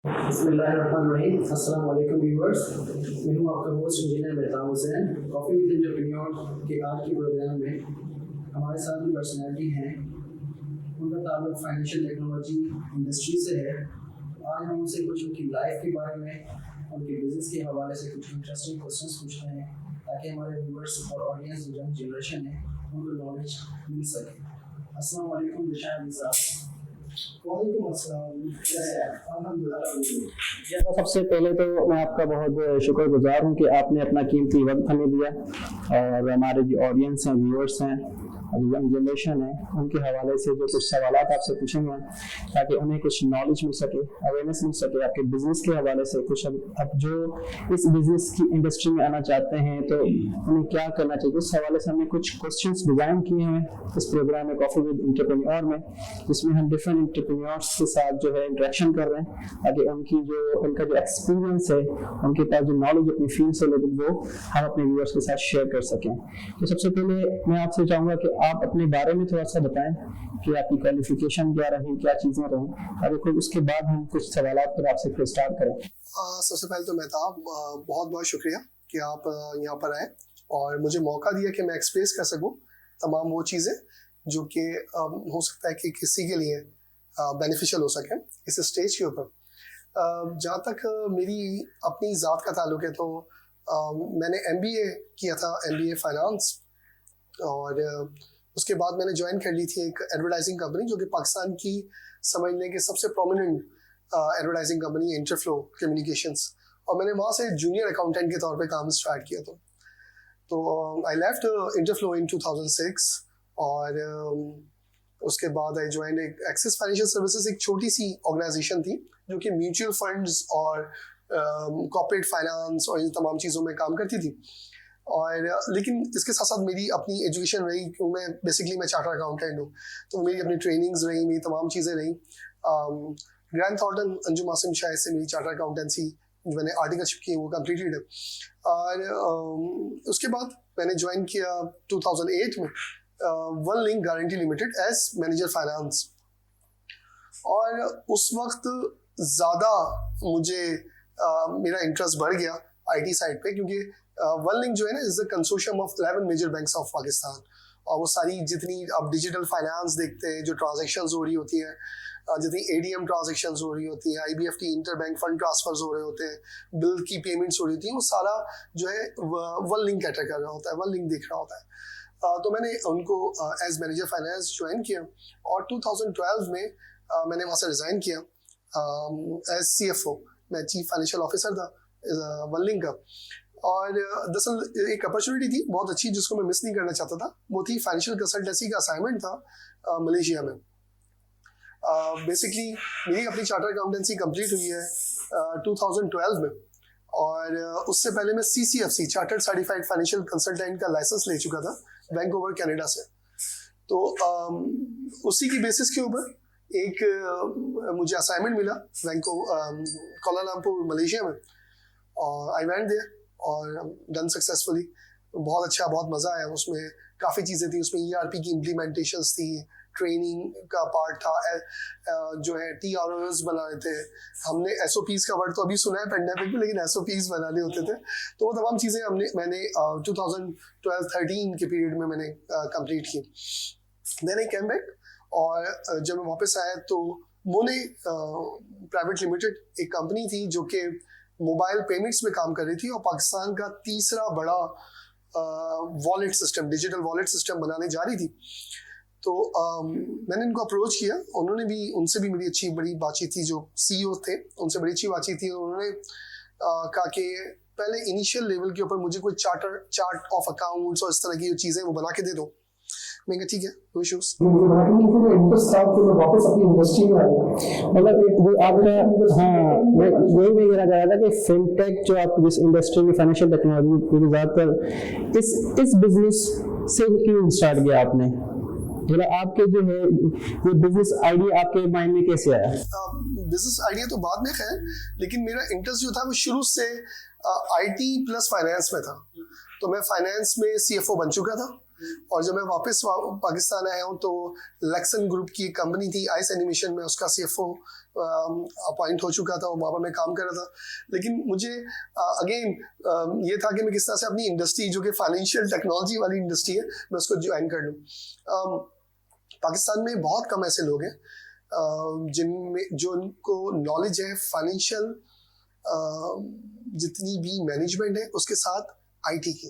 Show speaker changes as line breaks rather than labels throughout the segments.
बिस्मिल्लाहिर्रहमानिर्रहीम। अस्सलाम वालेकुम व्यूअर्स, मैं हूं आपका host engineer Mehtab Hussain. Coffee with entrepreneur के आज के प्रोग्राम में हमारे साथ जो पर्सनैलिटी हैं उनका ताल्लुक फाइनेंशियल टेक्नोलॉजी इंडस्ट्री से है। आज हम उनसे कुछ उनकी लाइफ के बारे में, उनके बिजनेस के हवाले से कुछ इंटरेस्टिंग क्वेश्चंस पूछते हैं ताकि हमारे व्यूअर्स और ऑडियंस जो यंग जनरेशन है उनको नॉलेज मिल सके। अस्सलाम वालेकुम दिशान अली साहब।
वालेकुम अस्सलाम।
तो सबसे पहले तो मैं आपका बहुत शुक्रगुजार हूँ कि आपने अपना कीमती वक्त हमें दिया और हमारे जो ऑडियंस हैं, व्यूअर्स हैं, यंग जनरेशन है, उनके हवाले से जो कुछ सवालात आपसे पूछेंगे ताकि उन्हें कुछ नॉलेज मिल सके, अवेयरनेस मिल सके आपके बिजनेस के हवाले से। कुछ अब जो इस बिजनेस की इंडस्ट्री में आना चाहते हैं तो उन्हें क्या करना चाहिए, उस हवाले से हमने कुछ क्वेश्चंस डिज़ाइन किए हैं इस प्रोग्राम में कॉफ़ी विद एंटरप्रेन्योर में, जिसमें हम डिफरेंट एंटरप्रेन्योर्स के साथ जो है इंटरेक्शन कर रहे हैं ताकि उनका जो एक्सपीरियंस है, उनके पास जो नॉलेज अपनी फील्ड से रिलेटेड वो हम अपने व्यूअर्स के साथ शेयर कर सकें। तो सबसे पहले मैं आपसे चाहूँगा कि आप अपने बारे में थोड़ा सा बताएं कि आपकी क्वालिफिकेशन क्या रही, क्या चीज़ें रहीं, और फिर उसके बाद हम कुछ सवालात पर आपसे फिर स्टार्ट करें।
सबसे पहले तो मेहताब बहुत बहुत शुक्रिया कि आप यहाँ पर आए और मुझे मौका दिया कि मैं एक्सप्रेस कर सकूँ तमाम वो चीज़ें जो कि हो सकता है कि किसी के लिए बेनिफिशियल हो सके इस स्टेज के ऊपर। जहाँ तक मेरी अपनी ज़ात का ताल्लुक है तो मैंने MBA किया था, MBA फाइनेंस, और उसके बाद मैंने ज्वाइन कर ली थी एक एडवर्टाइजिंग कंपनी जो कि पाकिस्तान की समझने के सबसे प्रोमिनेंट एडवर्टाइजिंग कंपनी इंटरफ्लो कम्युनिकेशंस, और मैंने वहाँ से जूनियर अकाउंटेंट के तौर पे काम स्टार्ट किया। तो आई लेफ्ट इंटरफ्लो इन 2006 और उसके बाद आई ज्वाइन एक एक्सिस फाइनेंशियल सर्विसेज, एक छोटी सी ऑर्गेनाइजेशन थी जो कि म्यूचुअल फंड्स और कॉर्पोरेट फाइनेंस और इन तमाम चीज़ों में काम करती थी। और लेकिन इसके साथ साथ मेरी अपनी एजुकेशन रही, क्योंकि मैं बेसिकली चार्टर्ड अकाउंटेंट हूँ, तो मेरी अपनी ट्रेनिंग्स रही, मेरी तमाम चीज़ें रही। ग्रैंड थॉर्टन अंजुम आसिम शायद से मेरी चार्टर्ड अकाउंटेंसी जो मैंने आर्टिकलशिप की वो कम्प्लीटेड है। और उसके बाद मैंने ज्वाइन किया 2008 में one link guarantee limited as manager finance, और उस वक्त ज़्यादा मुझे मेरा इंटरेस्ट बढ़ गया IT साइड पे, क्योंकि वन लिंक जो है ना is the consortium of 11 major banks of Pakistan, और वो सारी जितनी अब डिजिटल फाइनेंस देखते हैं, जो ट्रांजैक्शंस हो रही होती हैं, जितनी ADM ट्रांजैक्शंस हो रही होती हैं, IBFT इंटरबैंक फंड ट्रांसफर्स हो रहे होते हैं, बिल की पेमेंट्स हो रही होती हैं, वो सारा जो है वन लिंक कैटर कर रहा होता है, वन लिंक देख रहा होता है। तो मैंने उनको एज मैनेजर फाइनेंस ज्वाइन किया और 2012 में मैंने वहाँ से रिज़ाइन किया एज CFO। मैं चीफ फाइनेंशियल ऑफिसर था वन लिंक का, और दरअसल एक अपॉर्चुनिटी थी बहुत अच्छी जिसको मैं मिस नहीं करना चाहता था। वो थी फाइनेंशियल कंसल्टेंसी का असाइनमेंट था मलेशिया में। बेसिकली मेरी अपनी चार्टर्ड अकाउंटेंसी कंप्लीट हुई है 2012 में, और उससे पहले मैं CCFC chartered certified financial consultant का लाइसेंस ले चुका था वैंकूवर कनाडा से। तो उसी की बेसिस के ऊपर एक मुझे असाइनमेंट मिला कोलालमपुर मलेशिया में, और आई वेंट देयर और डन सक्सेसफुली। बहुत अच्छा, बहुत मज़ा आया उसमें। काफ़ी चीज़ें थी उसमें, ERP की इम्प्लीमेंटेशंस थी, ट्रेनिंग का पार्ट था, जो है TROs बनाने थे हमने। SOPs का वर्ड तो अभी सुना है पेंडेमिक में, लेकिन SOPs बनाने होते थे। तो वो तमाम चीज़ें मैंने 2012-13 के पीरियड में मैंने कंप्लीट की। देन आई केम बैक, और जब मैं वापस आया तो मोने प्राइवेट लिमिटेड एक कंपनी थी जो कि मोबाइल पेमेंट्स में काम कर रही थी और पाकिस्तान का तीसरा बड़ा wallet system, digital wallet system बनाने जा रही थी। तो मैंने इनको अप्रोच किया, उनसे भी मेरी अच्छी बड़ी बातचीत थी, जो CEO थे उनसे बड़ी अच्छी बातचीत थी। उन्होंने कहा कि पहले इनिशियल लेवल के ऊपर मुझे कोई चार्ट ऑफ अकाउंट्स और इस तरह की चीज़ें वो बना के दे दो। मैंने ठीक है, नो इश्यूज।
इंटरेस्ट था कि मैं वापस अपनी इंडस्ट्री में आ गया। मतलब वो आपका, हाँ, मैं वही कहना चाह रहा था कि फिनटेक जो आप जिस इंडस्ट्री में फाइनेंशियल टेक्नोलॉजी पूरी ज़्यादातर इस बिजनेस से क्यों स्टार्ट किया आपने? मतलब आपके जो है ये बिजनेस आइडिया आपके माइंड में कैसे आया?
बिजनेस आइडिया तो बाद में खैर, लेकिन मेरा इंटरेस्ट जो था वो शुरू से IT प्लस फाइनेंस में था। तो मैं फाइनेंस में CFO बन चुका था, और जब मैं वापस पाकिस्तान आया हूँ तो लेक्सन ग्रुप की कंपनी थी आइस एनिमेशन में, उसका CFO अपॉइंट हो चुका था और वहाँ पर मैं काम कर रहा था। लेकिन मुझे अगेन ये था कि मैं किस तरह से अपनी इंडस्ट्री जो कि फाइनेंशियल टेक्नोलॉजी वाली इंडस्ट्री है मैं उसको ज्वाइन कर लूँ। पाकिस्तान में बहुत कम ऐसे लोग हैं जिनमें जो उनको नॉलेज है फाइनेंशियल जितनी भी मैनेजमेंट है उसके साथ IT की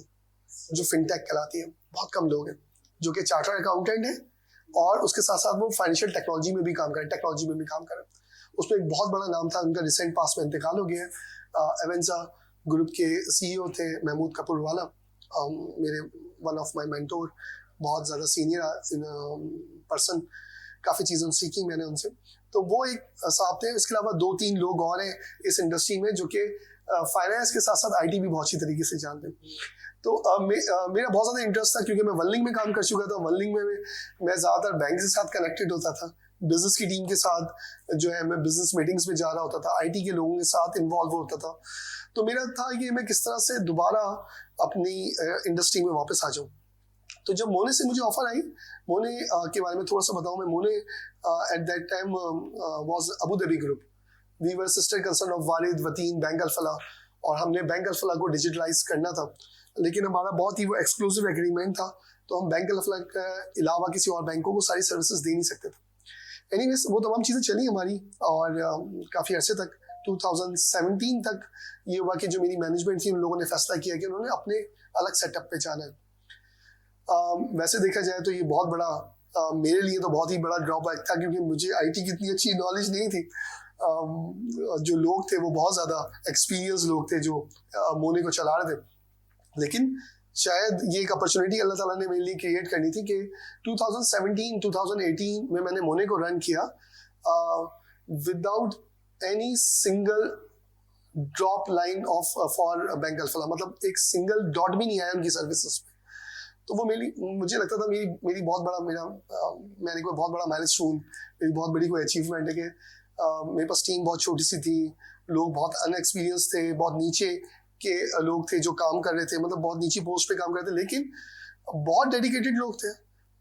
जो फिनटेक कहलाती है। बहुत कम लोग हैं जो कि चार्टर्ड अकाउंटेंट है और उसके साथ साथ वो फाइनेंशियल टेक्नोलॉजी में भी काम करें। उसमें एक बहुत बड़ा नाम था, उनका रिसेंट पास में इंतकाल हो गया है। एवेंजा ग्रुप के CEO थे महमूद कपूरवाला, मेरे वन ऑफ माय मेंटोर, बहुत ज़्यादा सीनियर पर्सन, काफ़ी चीज़ें सीखी मैंने उनसे। तो वो एक साहब थे। इसके अलावा 2-3 लोग और हैं इस इंडस्ट्री में जो कि फाइनेंस के साथ साथ IT भी बहुत अच्छी तरीके से जानते हैं। तो मेरा बहुत ज़्यादा इंटरेस्ट था क्योंकि मैं वनलिंक में काम कर चुका था। वनलिंक में मैं ज़्यादातर बैंक के साथ कनेक्टेड होता था, बिजनेस की टीम के साथ जो है मैं बिजनेस मीटिंग्स में जा रहा होता था, IT के लोगों के साथ इन्वॉल्व होता था। तो मेरा था कि मैं किस तरह से दोबारा अपनी इंडस्ट्री में वापस आ जाऊँ। तो जब मोने से मुझे ऑफर आई, मोने के बारे में थोड़ा सा बताऊँ मैं। मोने at that time was Abu Dhabi group. We were sister concern of Warid, Wateen, bank Al Falah, और हमने बैंक अल-फलाह को डिजिटलाइज करना था, लेकिन हमारा बहुत ही वो एक्सक्लूसिव एग्रीमेंट था, तो हम बैंक अल-फलाह के अलावा किसी और बैंकों को सारी सर्विसेज दे नहीं सकते थे। एनीवेज वो तमाम चीज़ें चली हमारी और काफ़ी अर्से तक 2017 तक ये हुआ कि जो मेरी मैनेजमेंट थी उन लोगों ने फैसला किया कि उन्होंने अपने अलग सेटअप पे जाना है। वैसे देखा जाए तो ये बहुत बड़ा मेरे लिए तो बहुत ही बड़ा ड्रॉबैक था क्योंकि मुझे IT की इतनी अच्छी नॉलेज नहीं थी। जो लोग थे वो बहुत ज़्यादा एक्सपीरियंस लोग थे जो मोने को चला रहे थे। लेकिन शायद ये एक अपॉर्चुनिटी अल्लाह ताला ने मेरे लिए क्रिएट करनी थी कि 2017-2018 में मैंने मोने को रन किया without any single drop line of for bank Alfalah, मतलब एक सिंगल डॉट भी नहीं आया उनकी सर्विसेज पे। तो वो मुझे लगता था मेरी बहुत बड़ा मैंने कोई बहुत बड़ा माइलस्टोन, मेरी बहुत बड़ी कोई अचीवमेंट है कि मेरे पास टीम बहुत छोटी सी थी, लोग बहुत अनएक्सपीरियंस थे, बहुत नीचे के लोग थे जो काम कर रहे थे, मतलब बहुत नीची पोस्ट पे काम कर रहे थे, लेकिन बहुत डेडिकेटेड लोग थे,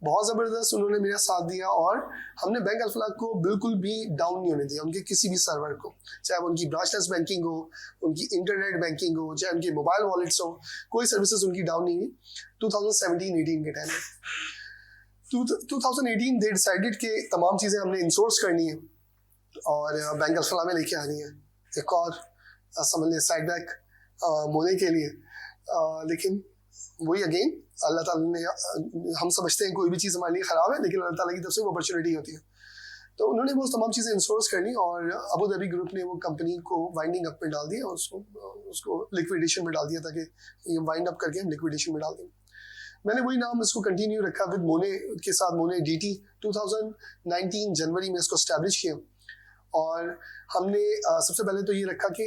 बहुत ज़बरदस्त उन्होंने मेरा साथ दिया और हमने बैंक अल-फलाह को बिल्कुल भी डाउन नहीं होने दिया, उनके किसी भी सर्वर को, चाहे वो उनकी ब्रांचलेस बैंकिंग हो, उनकी इंटरनेट बैंकिंग हो, चाहे उनके मोबाइल वॉलेट्स हो, कोई सर्विसेज उनकी डाउन नहीं हुई। 2017-18 के टाइम में 2018 दे डिसाइडेड कि तमाम चीज़ें हमने इंसोर्स करनी है और बैंक अल-फलाह में लेके आनी है, एक और समझ लें साइड बैक मोने के लिए। लेकिन वही अगेन अल्लाह ताला ने, हम समझते हैं कोई भी चीज़ हमारे लिए ख़राब है, लेकिन अल्लाह ताला की तरफ से वो अपॉर्चुनिटी होती है। तो उन्होंने वो तमाम चीज़ें इंसोर्स करनी और अबू धाबी ग्रुप ने वो कंपनी को वाइंडिंग अप में डाल दिया, उसको लिक्विडेशन में डाल दिया ताकि ये वाइंड अप करके हम लिक्विडेशन में डाल दें। मैंने वही नाम इसको कंटिन्यू रखा विद मोने के साथ, मोने DT। 2019 जनवरी में इसको स्टैब्लिश किया और हमने सबसे पहले तो ये रखा कि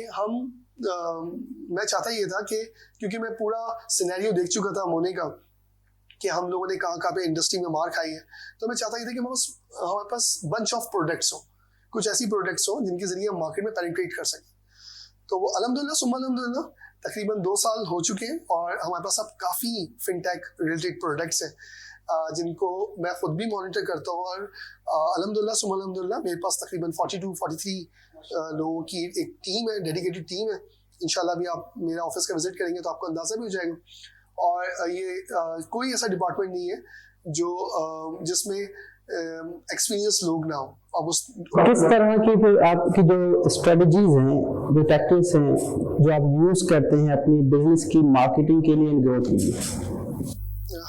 मैं चाहता ये था कि क्योंकि मैं पूरा सिनेरियो देख चुका था मोने का कि हम लोगों ने कहाँ पे इंडस्ट्री में मार खाई है, तो मैं चाहता ये था कि हमारे पास बंच ऑफ प्रोडक्ट्स हो, कुछ ऐसी प्रोडक्ट्स हो जिनके जरिए हम मार्केट में पेनिट्रेट कर सकें। तो वो अल्हम्दुलिल्लाह सुम्मा अल्हम्दुलिल्लाह तकरीबन 2 साल हो चुके हैं और हमारे पास अब काफ़ी फिनटेक रिलेटेड प्रोडक्ट्स हैं जिनको मैं खुद भी मॉनिटर करता हूँ और अल्हम्दुलिल्लाह सुम्मा अल्हम्दुलिल्लाह मेरे पास तकरीबन 42-43 लोगों की एक टीम है, डेडिकेटेड टीम है। इंशाल्लाह भी आप मेरा ऑफिस का विजिट करेंगे तो आपको अंदाज़ा भी हो जाएगा। और ये कोई ऐसा डिपार्टमेंट नहीं है जो जिसमें एक्सपीरियंस लोग ना हो। अब उस
किस तरह की फिर आपकी जो स्ट्रेटजीज हैं, जो टैक्टिक्स हैं जो आप यूज़ करते हैं अपनी बिजनेस की मार्केटिंग के लिए, ग्रोथ के लिए?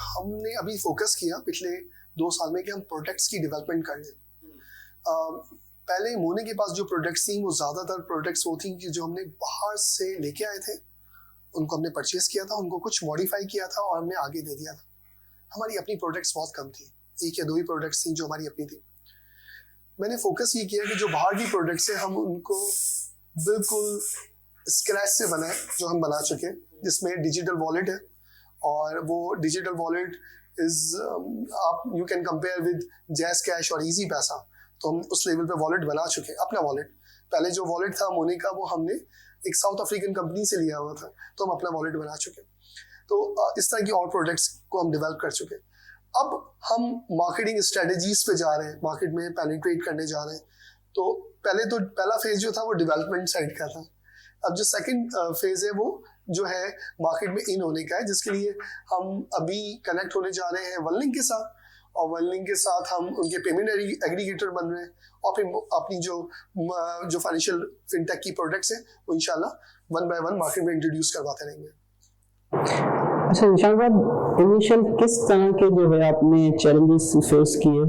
हमने अभी फोकस किया पिछले 2 साल में कि हम प्रोडक्ट्स की डेवलपमेंट कर लें। पहले मोने के पास जो प्रोडक्ट्स थी वो ज़्यादातर प्रोडक्ट्स वो थी कि जो हमने बाहर से लेके आए थे, उनको हमने परचेस किया था, उनको कुछ मॉडिफाई किया था और हमने आगे दे दिया था। हमारी अपनी प्रोडक्ट्स बहुत कम थी, 1 या 2 ही प्रोडक्ट्स थी जो हमारी अपनी थी। मैंने फोकस ये किया कि जो बाहर की प्रोडक्ट्स हैं हम उनको बिल्कुल स्क्रैच से बनाएं, जो हम बना चुके हैं, जिसमें डिजिटल वॉलेट है और वो डिजिटल वॉलेट आप you can compare with jazz cash और इजी पैसा। तो हम उस लेवल पे वॉलेट बना चुके हैं, अपना वॉलेट। पहले जो वॉलेट था मोने का वो हमने एक साउथ अफ्रीकन कंपनी से लिया हुआ था, तो हम अपना वॉलेट बना चुके हैं। तो इस तरह की और प्रोडक्ट्स को हम डेवलप कर चुके हैं। अब हम मार्केटिंग स्ट्रेटजीज पे जा रहे हैं, मार्केट में पेनिट्रेट करने जा रहे हैं। तो पहला फेज जो था वो डेवलपमेंट साइड का था। अब जो सेकंड फेज है वो जो है मार्केट में इन होने का है, जिसके लिए हम अभी कनेक्ट होने जा रहे हैं वनलिंक के साथ, और वनलिंक के साथ हम उनके पेमेंट एग्रीगेटर बन रहे हैं, और फिर अपनी जो फाइनेंशियल फिनटेक की प्रोडक्ट्स हैं वो इंशाल्लाह वन बाय वन मार्केट में इंट्रोड्यूस करवाते रहेंगे।
अच्छा निशान साहब, इनिशियल किस तरह के जो है आपने चैलेंजेस फेस किए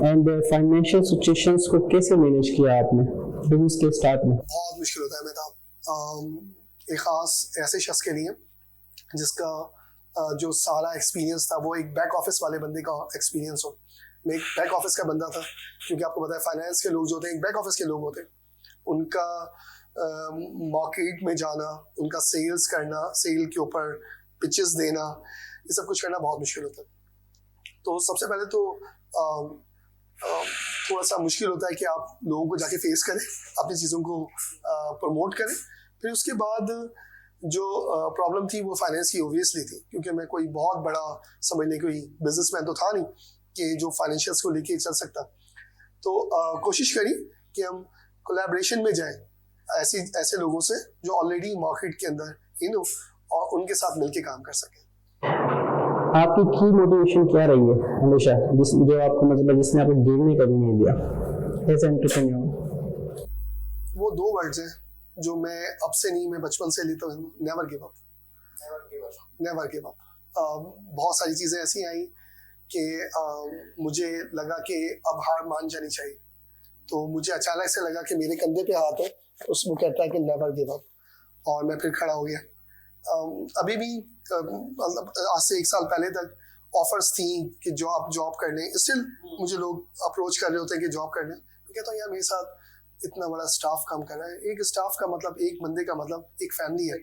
एंड फाइनेंशियल सिचुएशंस को कैसे मैनेज किया आपने बिजनेस के स्टार्ट में?
बहुत मुश्किल होता है मेहताब, एक खास ऐसे शख्स के लिए जिसका जो सारा एक्सपीरियंस था वो एक बैक ऑफिस वाले बंदे का एक्सपीरियंस हो। मैं एक बैक ऑफिस का बंदा था, क्योंकि आपको पता है फाइनेंस के लोग जो होते हैं एक बैक ऑफिस के लोग होते हैं, उनका मार्केट में जाना, उनका सेल्स करना, सेल के ऊपर पिचेस देना, ये सब कुछ करना बहुत मुश्किल होता है। तो सबसे पहले तो थोड़ा सा मुश्किल होता है कि आप लोगों को जाके फेस करें, अपनी चीज़ों को प्रमोट करें। फिर उसके बाद जो प्रॉब्लम थी वो फाइनेंस की ओबियसली थी, क्योंकि मैं कोई बहुत बड़ा समझने कोई बिजनेसमैन तो था नहीं कि जो फाइनेंशियल्स को लेके चल सकता। तो कोशिश करी कि हम कोलैबोरेशन में जाएं ऐसे लोगों से जो ऑलरेडी मार्केट के अंदर इन हो और उनके साथ मिलके काम कर सकें।
आपकी की मोटिवेशन क्या रही है हमेशा, जो आपको मतलब जिसने आपको गिरने कभी नहीं दिया एज एंटरप्रेन्योर?
वो दो वर्ड्स हैं जो मैं अब से नहीं, मैं बचपन से लेता हूँ, never give up, never give up. बहुत सारी चीज़ें ऐसी आई कि मुझे लगा कि अब हार मान जानी चाहिए, तो मुझे अचानक से लगा कि मेरे कंधे पे हाथ है, उसमें कहता है कि नेवर गिव अप, और मैं फिर खड़ा हो गया। अभी भी आज से 1 साल पहले तक ऑफर्स थी कि जॉब कर लें, स्टिल मुझे लोग अप्रोच कर रहे होते हैं कि जॉब कर लें। मैं कहता हूँ यार मेरे साथ इतना बड़ा स्टाफ काम कर रहा है, एक स्टाफ का मतलब एक बंदे का मतलब एक फैमिली है,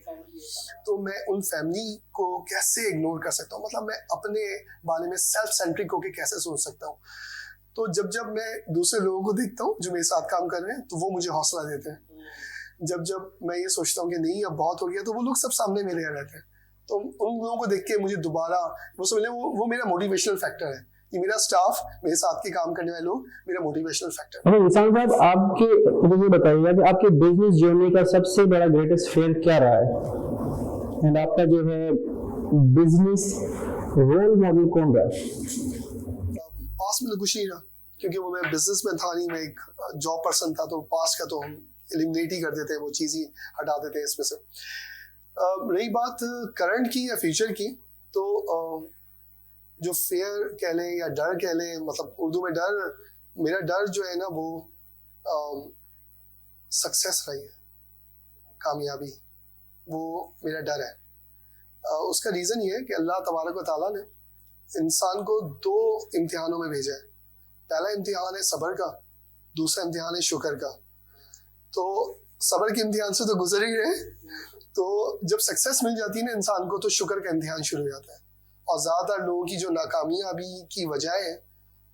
तो मैं उन फैमिली को कैसे इग्नोर कर सकता हूँ, मतलब मैं अपने बारे में सेल्फ सेंट्रिक होकर कैसे सोच सकता हूँ। तो जब मैं दूसरे लोगों को देखता हूँ जो मेरे साथ काम कर रहे हैं, तो वो मुझे हौसला देते हैं। जब मैं ये सोचता हूँ कि नहीं अब बहुत हो गया, तो वो लोग सब सामने मेरे रहते हैं, तो उन लोगों को देख के मुझे दोबारा वो समझ लें वो मेरा मोटिवेशनल फैक्टर है, कि मेरा स्टाफ, मेरे साथ के काम करने वाले लोग मेरा मोटिवेशनल फैक्टर है।
निशान साहब, आपके मुझे बताइएगा कि आपके बिजनेस जर्नी का सबसे बड़ा ग्रेटेस्ट फेयर क्या रहा है, एंड आपका जो है बिजनेस रोल मॉडल कौन रहा है?
पास में तो कुछ नहीं रहा, क्योंकि वो मैं बिजनेसमैन था नहीं, मैं एक जॉब पर्सन था, तो पास का तो हम एलिमिनेट ही कर देते हैं, वो चीज़ ही हटा देते हैं इसमें से। रही बात करंट की या फ्यूचर की, तो जो फेयर कह लें या डर कह लें, मतलब उर्दू में डर, मेरा डर जो है ना वो सक्सेस रही है, कामयाबी, वो मेरा डर है। उसका रीज़न ये है कि अल्लाह तबारक व तआला ने इंसान को 2 इम्तिहानों में भेजा है। पहला इम्तिहान है सब्र का, दूसरा इम्तिहान है शुक्र का। तो सब्र के इम्तिहान से तो गुजर ही रहे, तो जब सक्सेस मिल जाती है ना इंसान को, तो शुक्र का इम्तिहान शुरू हो जाता है। और ज़्यादातर लोगों की जो नाकामयाबी की वजह है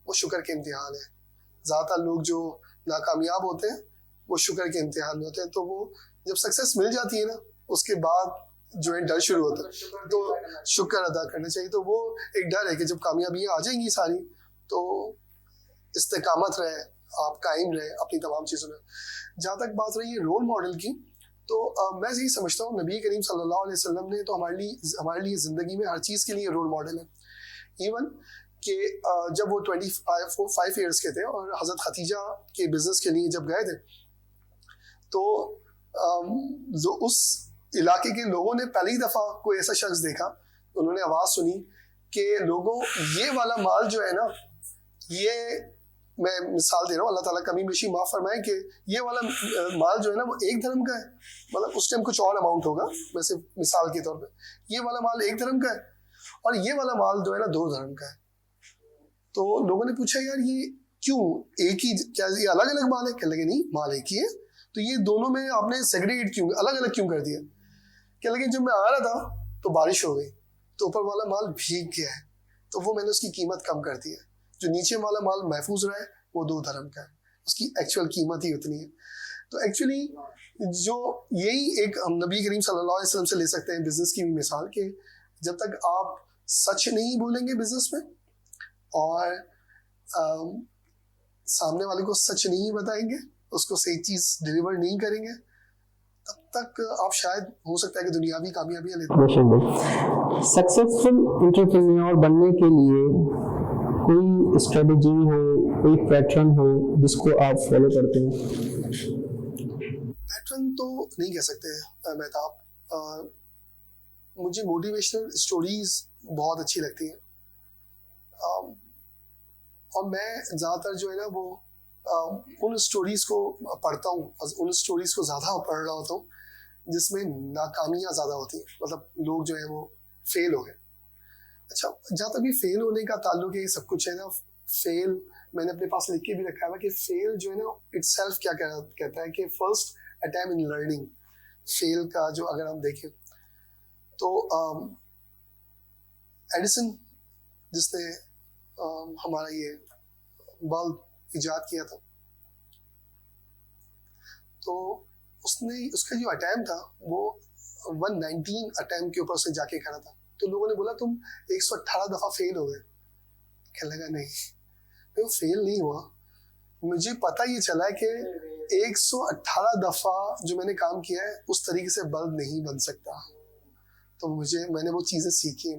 वो शुक्र के इम्तिहान है। ज़्यादातर लोग जो नाकामयाब होते हैं वो शुक्र के इम्तिहान में होते हैं। तो वो जब सक्सेस मिल जाती है ना, उसके बाद जो है डर शुरू होता है, तो शुक्र अदा करना चाहिए। तो वो एक डर है कि जब कामयाबियाँ आ जाएंगी सारी, तो इस्तेकामत रहे, आप कायम रहे अपनी तमाम चीज़ों में। जहाँ तक बात रही है रोल मॉडल की, तो मैं यही समझता हूँ नबी करीम सल्लल्लाहु अलैहि वसल्लम ने तो हमारे लिए ज़िंदगी में हर चीज़ के लिए रोल मॉडल है। इवन कि जब वो 25 ईयर्स के थे और हज़रत खदीजा के बिजनेस के लिए जब गए थे, तो जो उस इलाके के लोगों ने पहली दफ़ा कोई ऐसा शख्स देखा, उन्होंने आवाज़ सुनी कि लोगों ये वाला माल जो है ना, ये मैं मिसाल दे रहा हूँ, अल्लाह ताला कमी बेशी माफ़ फरमाए, कि ये वाला माल जो है ना वो 1 धर्म का है, मतलब उस टाइम कुछ और अमाउंट होगा, मैं सिर्फ मिसाल के तौर पे, ये वाला माल 1 धर्म का है और ये वाला माल जो है ना 2 धर्म का है। तो लोगों ने पूछा यार ये क्यों, एक ही, क्या ये अलग अलग माल है? कहने लगे नहीं, माल एक ही है, तो ये दोनों में आपने सेग्रीगेट क्यों, अलग अलग क्यों कर दिया? कहने लगे जब मैं आ रहा था तो बारिश हो गई, तो ऊपर वाला माल भीग गया है, तो वो मैंने उसकी कीमत कम कर दी है, जो नीचे वाला माल महफूज रहा है वो 2 धर्म का है, उसकी एक्चुअल कीमत ही उतनी है। तो एक्चुअली जो यही एक हम नबी करीम सल्लल्लाहु अलैहि वसल्लम से ले सकते हैं बिजनेस की भी मिसाल, के जब तक आप सच नहीं बोलेंगे बिजनेस में और सामने वाले को सच नहीं बताएंगे, उसको सही चीज डिलीवर नहीं करेंगे, तब तक आप शायद हो सकता है कि दुनियावी कामयाबियां लेते।
सक्सेसफुल एंटरप्रेन्योर बनने के लिए कोई स्ट्रेटजी हो, कोई पैटर्न हो जिसको आप फॉलो करते हैं?
पैटर्न तो नहीं कह सकते मेहताब। मुझे मोटिवेशनल स्टोरीज बहुत अच्छी लगती हैं और मैं ज़्यादातर जो है ना वो उन स्टोरीज को पढ़ता हूँ, उन स्टोरीज को ज़्यादा पढ़ रहा होता हूँ जिसमें नाकामियाँ ज़्यादा होती हैं, मतलब लोग जो है वो फेल हो गए। अच्छा, जहाँ तक भी फेल होने का ताल्लुक है, सब कुछ है ना, फेल मैंने अपने पास लिख के भी रखा है कि फेल जो है ना इटसेल्फ क्या कहता है कि first attempt in learning. Fail का जो अगर हम देखें तो एडिसन जिसने हमारा ये बल्ब इजाद किया था, तो उसका जो अटैम्प्ट था वो 119 अटैम्प्ट के ऊपर से जाके खड़ा था। तो लोगों ने बोला तुम 118 दफा फेल हो गए। कहने लगा नहीं, वो फेल नहीं हुआ, मुझे पता ये चला है कि 118 दफा जो मैंने काम किया है उस तरीके से बल्ब नहीं बन सकता। तो मैंने वो चीजें सीखी।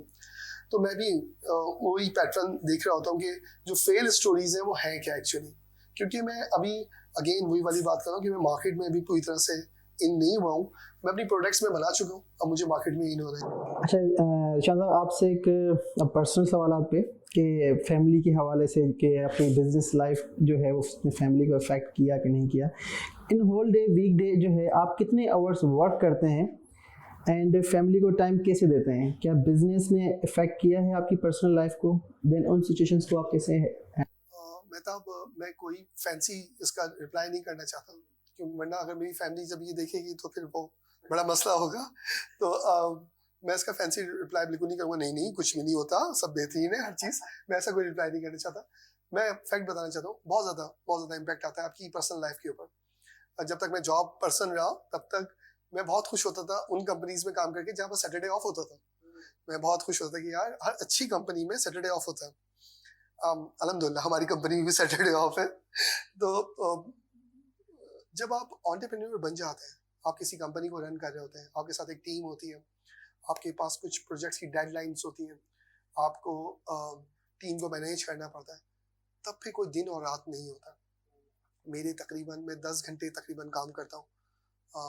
तो मैं भी वही पैटर्न देख रहा होता हूँ कि जो फेल स्टोरीज हैं वो हैं क्या एक्चुअली, क्योंकि मैं अभी अगेन वही वाली बात कर रहा हूँ कि मैं मार्केट में अभी पूरी तरह से इन नहीं हुआ हूँ। मैं अपनी प्रोडक्ट्स में बना चुका हूँ, अब मुझे मार्केट में इन हो रहा है।
अच्छा शानदार, आपसे एक पर्सनल सवाल पे कि फैमिली के हवाले से कि अपनी बिजनेस लाइफ जो है उसने फैमिली को अफेक्ट किया कि नहीं किया? In whole day weekday जो है आप कितने आवर्स वर्क करते हैं एंड फैमिली को टाइम कैसे देते हैं? क्या बिजनेस ने इफेक्ट किया है आपकी पर्सनल लाइफ को? देन उन सिचुएशंस को आप कैसे
मैं कोई फैंसी इसका रिप्लाई नहीं करना चाहता, क्योंकि वरना अगर मेरी फैमिली जब ये देखेगी तो फिर वो बड़ा मसला होगा। तो मैं इसका फैंसी रिप्लाई बिल्कुल नहीं करूँगा। नहीं, कुछ भी नहीं होता, सब बेहतरीन है हर चीज़। मैं ऐसा कोई रिप्लाई नहीं करना चाहता। मैं फैक्ट बताना चाहता हूँ, बहुत ज़्यादा इम्पैक्ट आता है आपकी पर्सनल लाइफ के ऊपर। जब तक मैं जॉब पर्सन रहा तब तक मैं बहुत खुश होता था उन कंपनीज में काम करके जहाँ पर सैटरडे ऑफ होता था। मैं बहुत खुश होता था कि यार हर अच्छी कंपनी में सैटरडे ऑफ होता है। अल्हम्दुलिल्लाह हमारी कंपनी में भी सैटरडे ऑफ है। तो जब आप एंटरप्रेन्योर बन जाते हैं, आप किसी कंपनी को रन कर रहे होते हैं, आपके साथ एक टीम होती है, आपके पास कुछ प्रोजेक्ट्स की डेडलाइंस होती हैं, आपको टीम को मैनेज करना पड़ता है, तब फिर कोई दिन और रात नहीं होता। मैं 10 घंटे तकरीबन काम करता हूँ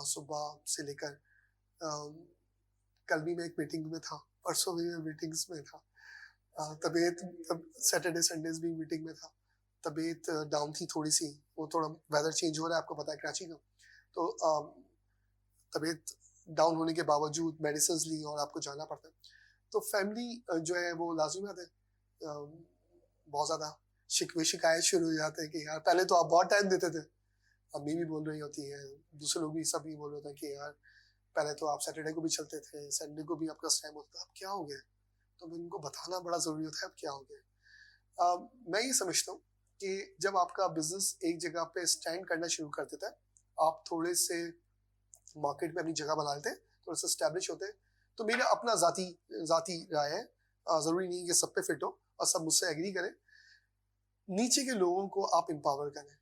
सुबह से लेकर। कल भी मैं एक मीटिंग में था, परसों भी मैं मीटिंग्स में था। तब सैटरडे संडेज भी मीटिंग में था। तबीयत डाउन थी थोड़ी सी, वो थोड़ा वेदर चेंज हो रहा है आपको पता है कराची का, तो तबीयत डाउन होने के बावजूद मेडिसिन ली और आपको जाना पड़ता है। तो फैमिली जो है वो लाजिम बात है, बहुत ज़्यादा शिकायत शुरू हो जाते हैं कि यार पहले तो आप बहुत टाइम देते थे, अम्मी भी बोल रही होती है, दूसरे लोग भी सभी बोल रहे होते हैं कि यार पहले तो आप सैटरडे को भी चलते थे, संडे को भी आपका टाइम होता था, अब क्या हो गया? तो उनको बताना बड़ा ज़रूरी होता है अब क्या हो गया। मैं ये समझता हूँ कि जब आपका बिजनेस एक जगह पे स्टैंड करना शुरू कर देता है, आप थोड़े से मार्केट में अपनी जगह बना लेते हैं, थोड़ा सा स्टैब्लिश होते हैं, तो मेरा अपना ज़ाती राय है, ज़रूरी नहीं कि सब पे फिट हो और सब मुझसे एग्री करें। नीचे के लोगों को आप एम्पावर करें,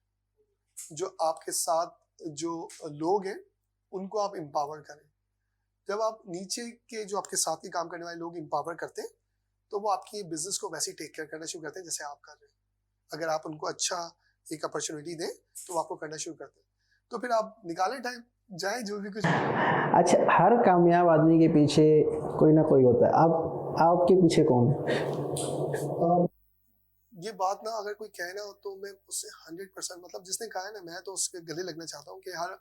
जो आपके साथ जो लोग हैं उनको आप एम्पावर करें। जब आप नीचे के जो आपके साथ के काम करने वाले लोग एम्पावर करते हैं तो वो आपकी बिजनेस को वैसे ही टेक केयर करना शुरू करते हैं जैसे आप कर रहे हैं। अगर आप उनको अच्छा एक अपॉर्चुनिटी दें तो वो आपको करना शुरू करते हैं, तो फिर आप निकालें टाइम, जाए जो भी कुछ।
अच्छा, हर कामयाब आदमी के पीछे कोई ना कोई होता है, आपके पीछे कौन है?
ये बात ना अगर कोई कहे ना तो मैं उससे 100% मतलब जिसने कहा है ना, मैं तो उसके गले लगना चाहता हूँ कि हर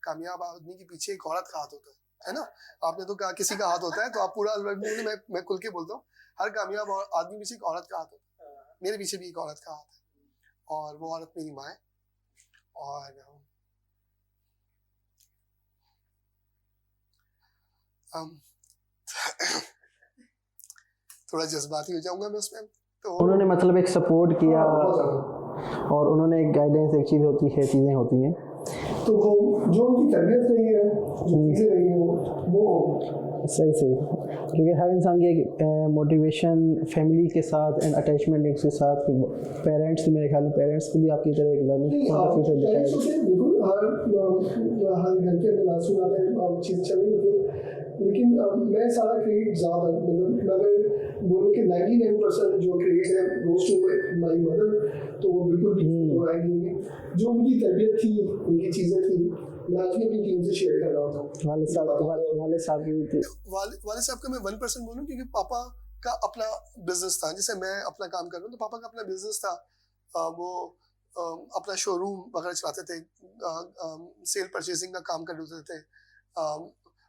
कामयाब आदमी के पीछे एक औरत का हाथ होता है ना। आपने तो कहा किसी का हाथ होता है, तो आप पूरा मैं खुल के बोलता हूँ, हर कामयाब आदमी पीछे एक औरत का हाथ होता है। मेरे पीछे भी एक औरत का हाथ है और वो औरत मेरी माँ है। और थोड़ा जज्बाती हो जाऊंगा मैं उसमें। तो
उन्होंने मतलब एक सपोर्ट किया और उन्होंने एक गाइडेंस, एक चीज़ होती है, चीज़ें होती हैं,
तो वो जो उनकी तरबियत रही है, जो चीज़ें रही हैं, वो
सही सही, क्योंकि हर इंसान की एक मोटिवेशन फैमिली के साथ एंड अटैचमेंट के साथ, पेरेंट्स, मेरे ख्याल में पेरेंट्स की भी आपकी तरह एक लर्निंग
नहीं,
पॉइंट ऑफ व्यू से
parents
दिखाएगा।
होते हैं, बिल्कुल हर घर के अंदर क्लासरूम आते हैं, चीज़ चल रही होती है, लेकिन मैं सारा क्रेडिट ज़्यादा, मतलब मैं अगर बोलूँ कि 99% जो क्रेडिट है गोज़ टू माई मदर, तो वो बिल्कुल भी हो रहा नहीं है। जो उनकी तरबियत थी, उनकी चीज़ें थी, मैं आज भी अपनी टीम से शेयर कर रहा हूँ।
वाले साहब की भी थी।
वाले साहब का मैं 1% बोलूँ, क्योंकि पापा का अपना बिजनेस था, जैसे मैं अपना काम कर रहा हूँ तो पापा का अपना बिजनेस था। वो अपना शोरूम वगैरह चलाते थे, सेल परचेसिंग का काम कर रहे थे,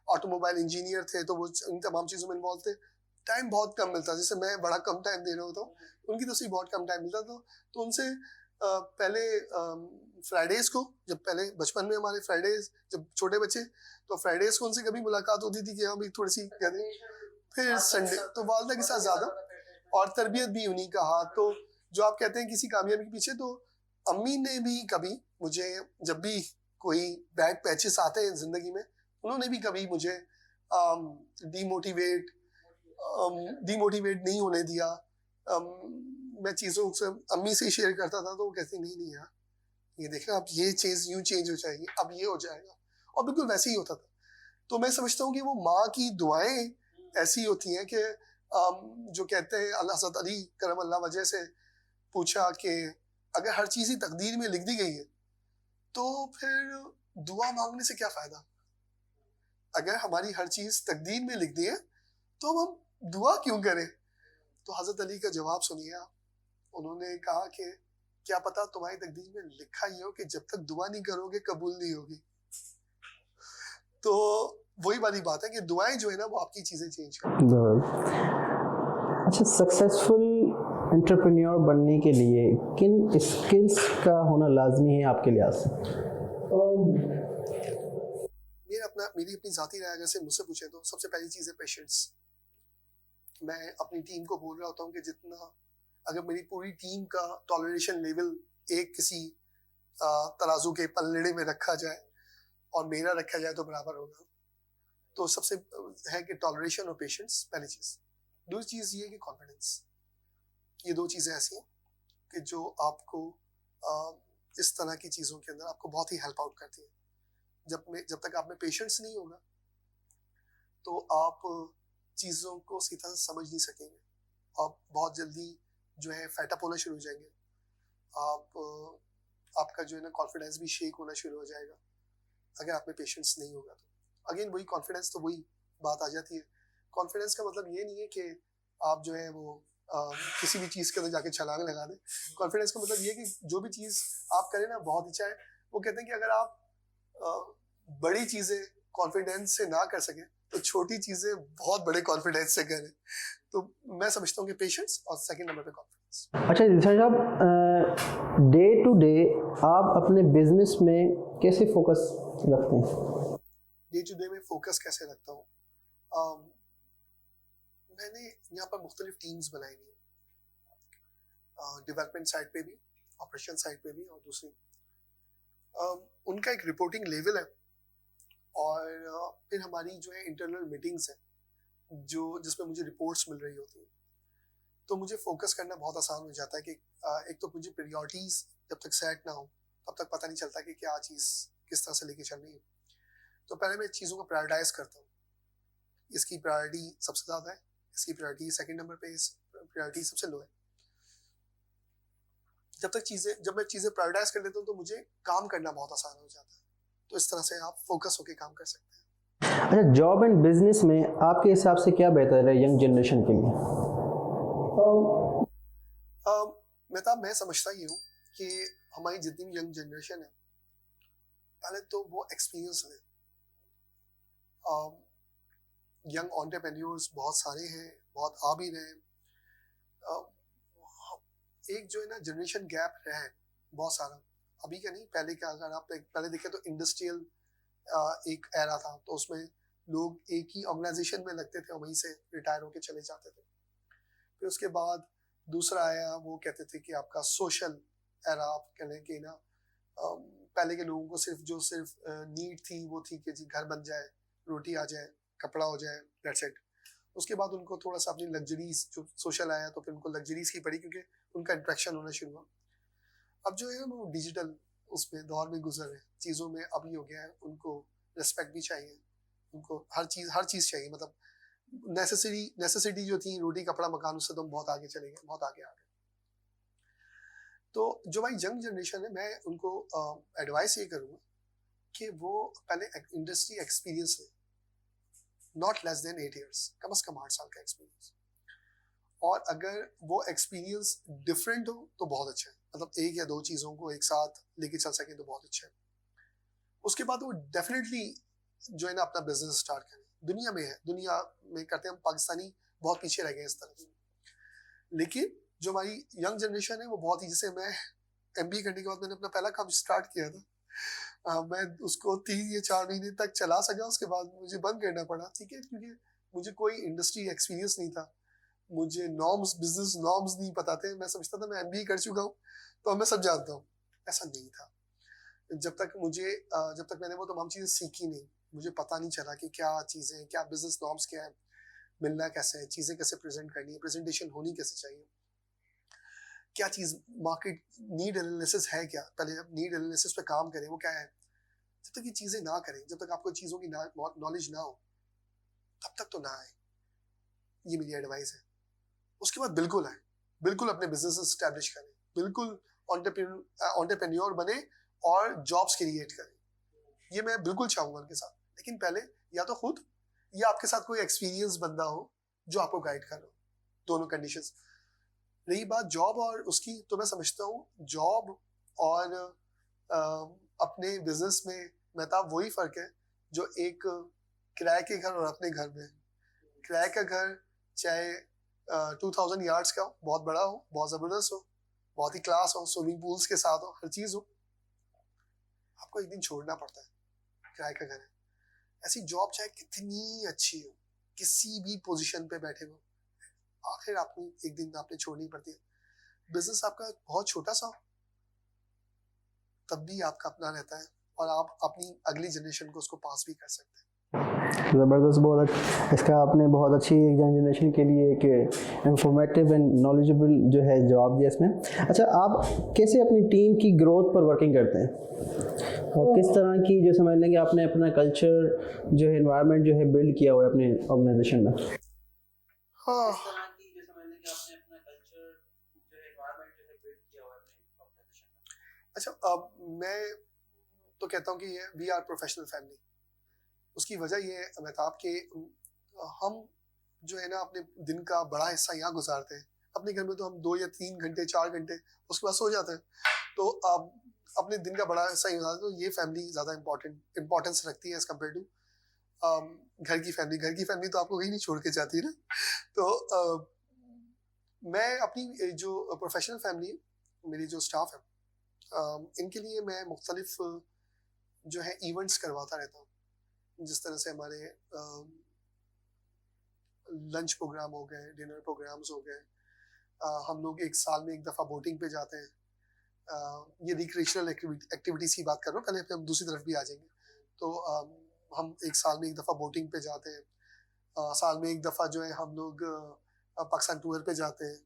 ऑटोमोबाइल इंजीनियर थे, तो वो इन तमाम चीज़ों में इन्वॉल्व थे। टाइम बहुत कम मिलता, जैसे मैं बड़ा कम टाइम दे रहा होता हूँ, उनकी तो बहुत कम टाइम मिलता था। तो उनसे पहले फ्राइडेज को, जब पहले बचपन में हमारे फ्राइडेज, जब छोटे बच्चे, तो फ्राइडेज को उनसे कभी मुलाकात होती थी कि हाँ भाई थोड़ी सी गैदरिंग, फिर संडे तो वालदा के साथ ज़्यादा, और तरबियत भी उन्हीं का हाथ। तो जो आप कहते हैं किसी कामयाबी के पीछे, तो अम्मी ने भी कभी मुझे, जब भी कोई बैड पैचेस आते हैं ज़िंदगी में, उन्होंने भी कभी मुझे डीमोटिवेट नहीं होने दिया। मैं चीज़ों से अम्मी से शेयर करता था, तो वो कहती नहीं यार, ये देखना, अब ये चीज़ यूँ चेंज हो जाएगी, अब ये हो जाएगा, और बिल्कुल वैसे ही होता था। तो मैं समझता हूँ कि वो माँ की दुआएं ऐसी होती हैं कि जो कहते हैं, अल्लाह हज़रत अली करम अल्लाह वजह से पूछा कि अगर हर चीज़ ही तकदीर में लिख दी गई है, तो फिर दुआ मांगने से क्या फ़ायदा? अगर हमारी हर चीज़ तकदीर में लिख दी है, तो हम दुआ क्यों करें? तो हज़रत अली का जवाब सुनिए आप। उन्होंने कहा कि क्या पता तुम्हारी तकदीर में लिखा ही हो कि जब तक दुआ नहीं करोगे कबूल नहीं होगी। तो वही वाली बात है कि दुआएं जो है ना, वो आपकी चीज़ें चेंज करती हैं।
अच्छा, सक्सेसफुल एंटरप्रेन्योर बनने के लिए किन स्किल्स का होना लाजमी है आपके लिहाज से?
मेरी अपनी ज़ाती राय अगर से मुझसे पूछे, तो सबसे पहली चीज़ है पेशेंस। मैं अपनी टीम को बोल रहा होता हूँ कि जितना, अगर मेरी पूरी टीम का टॉलरेशन लेवल एक किसी तराजू के पलड़े में रखा जाए और मेरा रखा जाए, तो बराबर होगा। तो सबसे है कि टॉलरेशन और पेशेंस पहली चीज़। दूसरी चीज़ ये कि कॉन्फिडेंस। ये दो चीज़ें ऐसी हैं कि जो आपको इस तरह की चीज़ों के अंदर आपको बहुत ही हेल्प आउट करती हैं। जब तक आप में पेशेंस नहीं होगा, तो आप चीज़ों को सीधा समझ नहीं सकेंगे। आप बहुत जल्दी जो है फैटअप होना शुरू हो जाएंगे। आपका जो है ना कॉन्फिडेंस भी शेक होना शुरू हो जाएगा, अगर आप में पेशेंस नहीं होगा। तो अगेन वही कॉन्फिडेंस, तो वही बात आ जाती है। कॉन्फिडेंस का मतलब ये नहीं है कि आप जो है वो किसी भी चीज़ के अंदर जाके छलांग लगा दें। कॉन्फिडेंस का मतलब ये है कि जो भी चीज़ आप करें ना, बहुत अच्छा है। वो कहते हैं कि अगर आप बड़ी चीज़ें कॉन्फिडेंस से ना कर सके, तो छोटी चीज़ें बहुत बड़े कॉन्फिडेंस से करें। तो मैं समझता हूँ कि पेशेंस, और सेकंड नंबर पे कॉन्फिडेंस।
अच्छा जिशान साहब, डे टू डे आप अपने बिजनेस में कैसे फोकस रखते हैं?
डे टू डे में फोकस कैसे रखता हूँ? मैंने यहाँ पर मुख्तलिफ टीम्स बनाई हुई हैं, डेवलपमेंट साइड पे भी, ऑपरेशन साइड पे भी, और दूसरी उनका एक रिपोर्टिंग लेवल है, और फिर हमारी जो है इंटरनल मीटिंग्स हैं जिसमें मुझे रिपोर्ट्स मिल रही होती हैं। तो मुझे फोकस करना बहुत आसान हो जाता है कि एक तो मुझे प्रायोरिटीज़ जब तक सेट ना हो, तब तक पता नहीं चलता कि क्या चीज़ किस तरह से लेके चलनी है। तो पहले मैं चीज़ों को प्रायोरिटाइज करता हूँ, इसकी प्रायोरिटी सबसे ज़्यादा है, इसकी प्रायोरिटी सेकंड नंबर पे, इस प्रायोरिटी सबसे लो है। जब मैं चीज़ें प्रायोरिटाइज कर लेता हूँ, तो मुझे काम करना बहुत आसान हो जाता है। तो इस तरह से आप फोकस होकर काम कर सकते हैं।
अच्छा, जॉब एंड बिजनेस में आपके हिसाब से क्या बेहतर है यंग जनरेशन के लिए?
मैं समझता ही हूँ कि हमारी जितनी भी यंग जनरेशन है, पहले तो वो एक्सपीरियंस लें। यंग एंटरप्रेन्योर्स बहुत सारे हैं, बहुत आ भी रहे हैं। एक जो है ना जनरेशन गैप है बहुत सारा, अभी का नहीं, पहले का। अगर आप पहले देखें तो इंडस्ट्रियल एक एरा था, तो उसमें लोग एक ही ऑर्गेनाइजेशन में लगते थे और वहीं से रिटायर होके चले जाते थे। फिर उसके बाद दूसरा आया, वो कहते थे कि आपका सोशल एरा, आप कह लें कि ना, पहले के लोगों को सिर्फ नीड थी वो थी कि जी घर बन जाए, रोटी आ जाए, कपड़ा हो जाए, दैट्स इट। उसके बाद उनको थोड़ा सा अपनी लग्जरीज, जो सोशल आया तो फिर उनको लग्जरीज की पड़ी, क्योंकि उनका इंट्रैक्शन होना शुरू हुआ। अब जो है वो डिजिटल उसमें दौर में गुजर रहे हैं, चीज़ों में अब ये हो गया है, उनको रिस्पेक्ट भी चाहिए, उनको हर चीज़ चाहिए, मतलब नेसेसिटी जो थी, रोटी कपड़ा मकान, उससे तो हम बहुत आगे चले गए, बहुत आगे आ गए। तो जो भाई यंग जनरेशन है, मैं उनको एडवाइस ये करूँगा कि वो पहले इंडस्ट्री एक्सपीरियंस लें, नॉट लेस देन 8 years, कम से कम 8 साल का एक्सपीरियंस। और अगर वो एक्सपीरियंस डिफरेंट हो तो बहुत अच्छा है, मतलब 1 या 2 चीज़ों को एक साथ लेके चल सकें तो बहुत अच्छा है। उसके बाद वो डेफिनेटली जो है ना अपना बिजनेस स्टार्ट करें। दुनिया में करते हैं हम, पाकिस्तानी बहुत पीछे रह गए इस तरफ। लेकिन जो हमारी यंग जनरेशन है वो बहुत ही, जैसे मैं MBA करने के बाद मैंने अपना पहला काम स्टार्ट किया था, मैं उसको 3 या 4 महीने तक चला सका, उसके बाद मुझे बंद करना पड़ा, ठीक है, क्योंकि मुझे कोई इंडस्ट्री एक्सपीरियंस नहीं था, मुझे बिजनेस नॉर्म्स नहीं पता थे। मैं समझता था मैं MBA कर चुका हूँ तो मैं सब जानता हूँ, ऐसा नहीं था। जब तक मैंने वो तमाम चीज़ें सीखी नहीं, मुझे पता नहीं चला कि क्या चीज़ें, क्या बिजनेस नॉर्म्स क्या है, मिलना कैसे है, चीज़ें कैसे प्रेजेंट करनी है, प्रेजेंटेशन होनी कैसे चाहिए, क्या चीज़ मार्केट नीड एनालिसिस है, क्या पहले जब नीड एनालिसिस पे काम करें वो क्या है। जब तक ये चीज़ें ना करें, जब तक आपको चीज़ों की नॉलेज ना हो, तब तक तो ना आए, ये मेरी एडवाइस है। उसके बाद बिल्कुल आए, बिल्कुल अपने बिजनेस एस्टैब्लिश करें, बिल्कुल एंटरप्रेन्योर बने और जॉब्स क्रिएट करें, ये मैं बिल्कुल चाहूंगा उनके साथ। लेकिन पहले या तो खुद या आपके साथ कोई एक्सपीरियंस बंदा हो जो आपको गाइड कर रहा हो, दोनों कंडीशंस। रही बात जॉब और उसकी, तो मैं समझता हूँ जॉब और अपने बिजनेस में मेहताब वही फर्क है जो एक किराए के घर और अपने घर में। किराए का घर चाहे 2000 यार्ड्स का हो, बहुत बड़ा हो, बहुत जबरदस्त हो, बहुत ही क्लास हो, स्विमिंग पूल्स के साथ हो, हर चीज हो, आपको एक दिन छोड़ना पड़ता है, किराए का घर है। ऐसी जॉब चाहे कितनी अच्छी हो, किसी भी पोजीशन पे बैठे हो, आखिर आपको एक दिन आपने छोड़नी पड़ती है। बिजनेस आपका बहुत छोटा सा हो, तब भी आपका अपना रहता है और आप अपनी अगली जनरेशन को उसको पास भी कर सकते हैं।
ज़बरदस्त, बहुत इसका आपने बहुत अच्छी एक जनरेशन के लिए एक इंफॉर्मेटिव एंड नॉलेजेबल जो है जवाब दिया इसमें। अच्छा, आप कैसे अपनी टीम की ग्रोथ पर वर्किंग करते हैं और किस तरह की जो समझ लेंगे आपने अपना कल्चर जो है, एनवायरनमेंट जो है बिल्ड किया हुआ है अपने ऑर्गेनाइजेशन में?
हाँ, अच्छा, अब मैं तो कहता हूँ कि वी आर प्रोफेशनल फैमिली। उसकी वजह ये है मेहताब कि हम जो है ना अपने दिन का बड़ा हिस्सा यहाँ गुजारते हैं। अपने घर में तो हम 2 या 3 घंटे 4 घंटे उसके बाद सो जाते हैं, तो अब अपने दिन का बड़ा हिस्सा ही गुजारते हैं। तो ये फैमिली ज़्यादा इम्पोर्टेंस रखती है एज कम्पेयर टू घर की फैमिली तो आपको कहीं नहीं छोड़ के जाती है ना। तो मैं अपनी जो प्रोफेशनल फैमिली है, मेरी जो स्टाफ है, इनके लिए मैं मुख्तलिफ जो है इवेंट्स करवाता रहता हूँ। जिस तरह से हमारे लंच प्रोग्राम हो गए, डिनर प्रोग्राम्स हो गए, हम लोग एक साल में एक दफ़ा बोटिंग पे जाते हैं। ये रिक्रिएशनल एक्टिविटीज़ की बात कर रहा हूँ, पहले हम दूसरी तरफ भी आ जाएंगे। तो हम एक साल में एक दफ़ा बोटिंग पे जाते हैं, साल में एक दफ़ा जो है हम लोग पाकिस्तान टूर पे जाते हैं।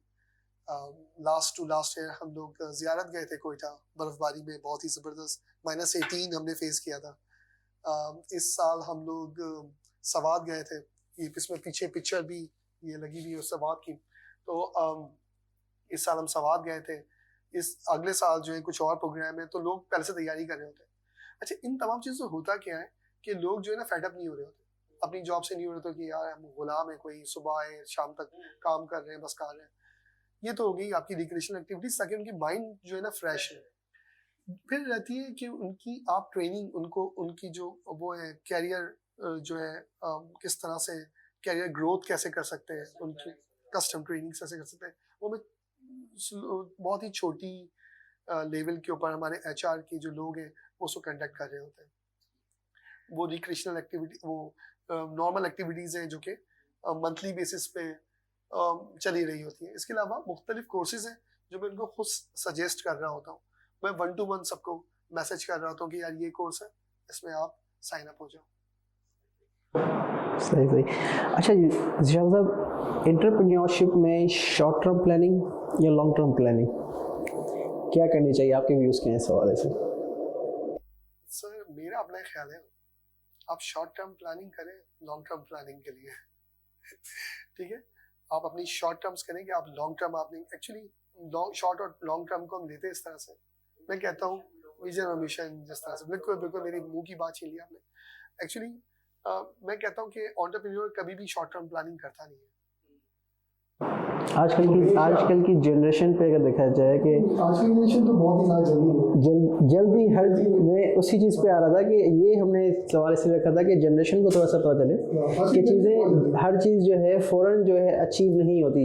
लास्ट ईयर हम लोग ज़ियारत गए थे कोयटा, बर्फबारी में बहुत ही ज़बरदस्त -18 हमने फेस किया था। इस साल हम लोग सवात गए थे, इसमें पीछे पिक्चर भी ये लगी हुई है सवात की। तो इस साल हम सवात गए थे। इस अगले साल जो है कुछ और प्रोग्राम है, तो लोग पहले से तैयारी कर रहे होते हैं। अच्छा, इन तमाम चीज़ों से होता क्या है कि लोग जो है ना फेडअप नहीं हो रहे होते, अपनी जॉब से नहीं हो रहे होते कि यार हम गुलाम है, कोई सुबह आए शाम तक काम कर रहे हैं, बस कर रहे हैं। ये तो हो गई आपकी रिक्रिएशनल एक्टिविटीज, ताकि उनकी माइंड जो है ना फ्रेश है। फिर रहती है कि उनकी आप ट्रेनिंग, उनको उनकी जो वो है कैरियर जो है किस तरह से कैरियर ग्रोथ कैसे कर सकते हैं, उनकी कस्टम ट्रेनिंग कैसे कर सकते हैं, वो मैं बहुत ही छोटी लेवल के ऊपर हमारे HR के जो लोग हैं वो उसको कंडक्ट कर रहे होते हैं। वो रिक्रिएशनल एक्टिविटी, वो नॉर्मल एक्टिविटीज़ हैं जो कि मंथली बेसिस पे चली रही होती है। इसके अलावा मुख्तलिफ कोर्सेज हैं जो मैं उनको खुद सजेस्ट कर रहा होता हूँ। मैं 1 to 1 सबको मैसेज कर रहा होता हूँ कि यार ये कोर्स है, इसमें आप साइन अप हो जाओ।
सही सही। अच्छा जिशान साहब, एंटरप्रेन्योरशिप में शॉर्ट टर्म प्लानिंग या लॉन्ग टर्म प्लानिंग क्या करनी चाहिए, आपके व्यूज़ क्या हैं इस हवाले से?
सर मेरा अपना ख्याल है, आप शॉर्ट टर्म प्लानिंग करें लॉन्ग टर्म प्लानिंग के लिए ठीक है, आप अपनी शॉर्ट टर्म्स करें कि आप लॉन्ग टर्म आपने एक्चुअली शॉर्ट और लॉन्ग टर्म को हम लेते हैं इस तरह से। मैं कहता हूँ विजन और मिशन, जिस तरह से बिल्कुल बिल्कुल मेरी मुंह की बात छीन ली आपने। एक्चुअली मैं कहता हूँ कि एंटरप्रेन्योर कभी भी शॉर्ट टर्म प्लानिंग करता नहीं है।
आजकल की जनरेशन पे अगर देखा जाए कि
आज की जनरेशन तो बहुत ही ज़्यादा जल्दी है।
जल्दी हर मैं उसी चीज़ पे आ रहा था कि ये हमने सवाल इसलिए रखा था कि जनरेशन को थोड़ा सा पता चले कि चीज़ें हर चीज़ जो है फ़ौरन जो है अचीव नहीं होती।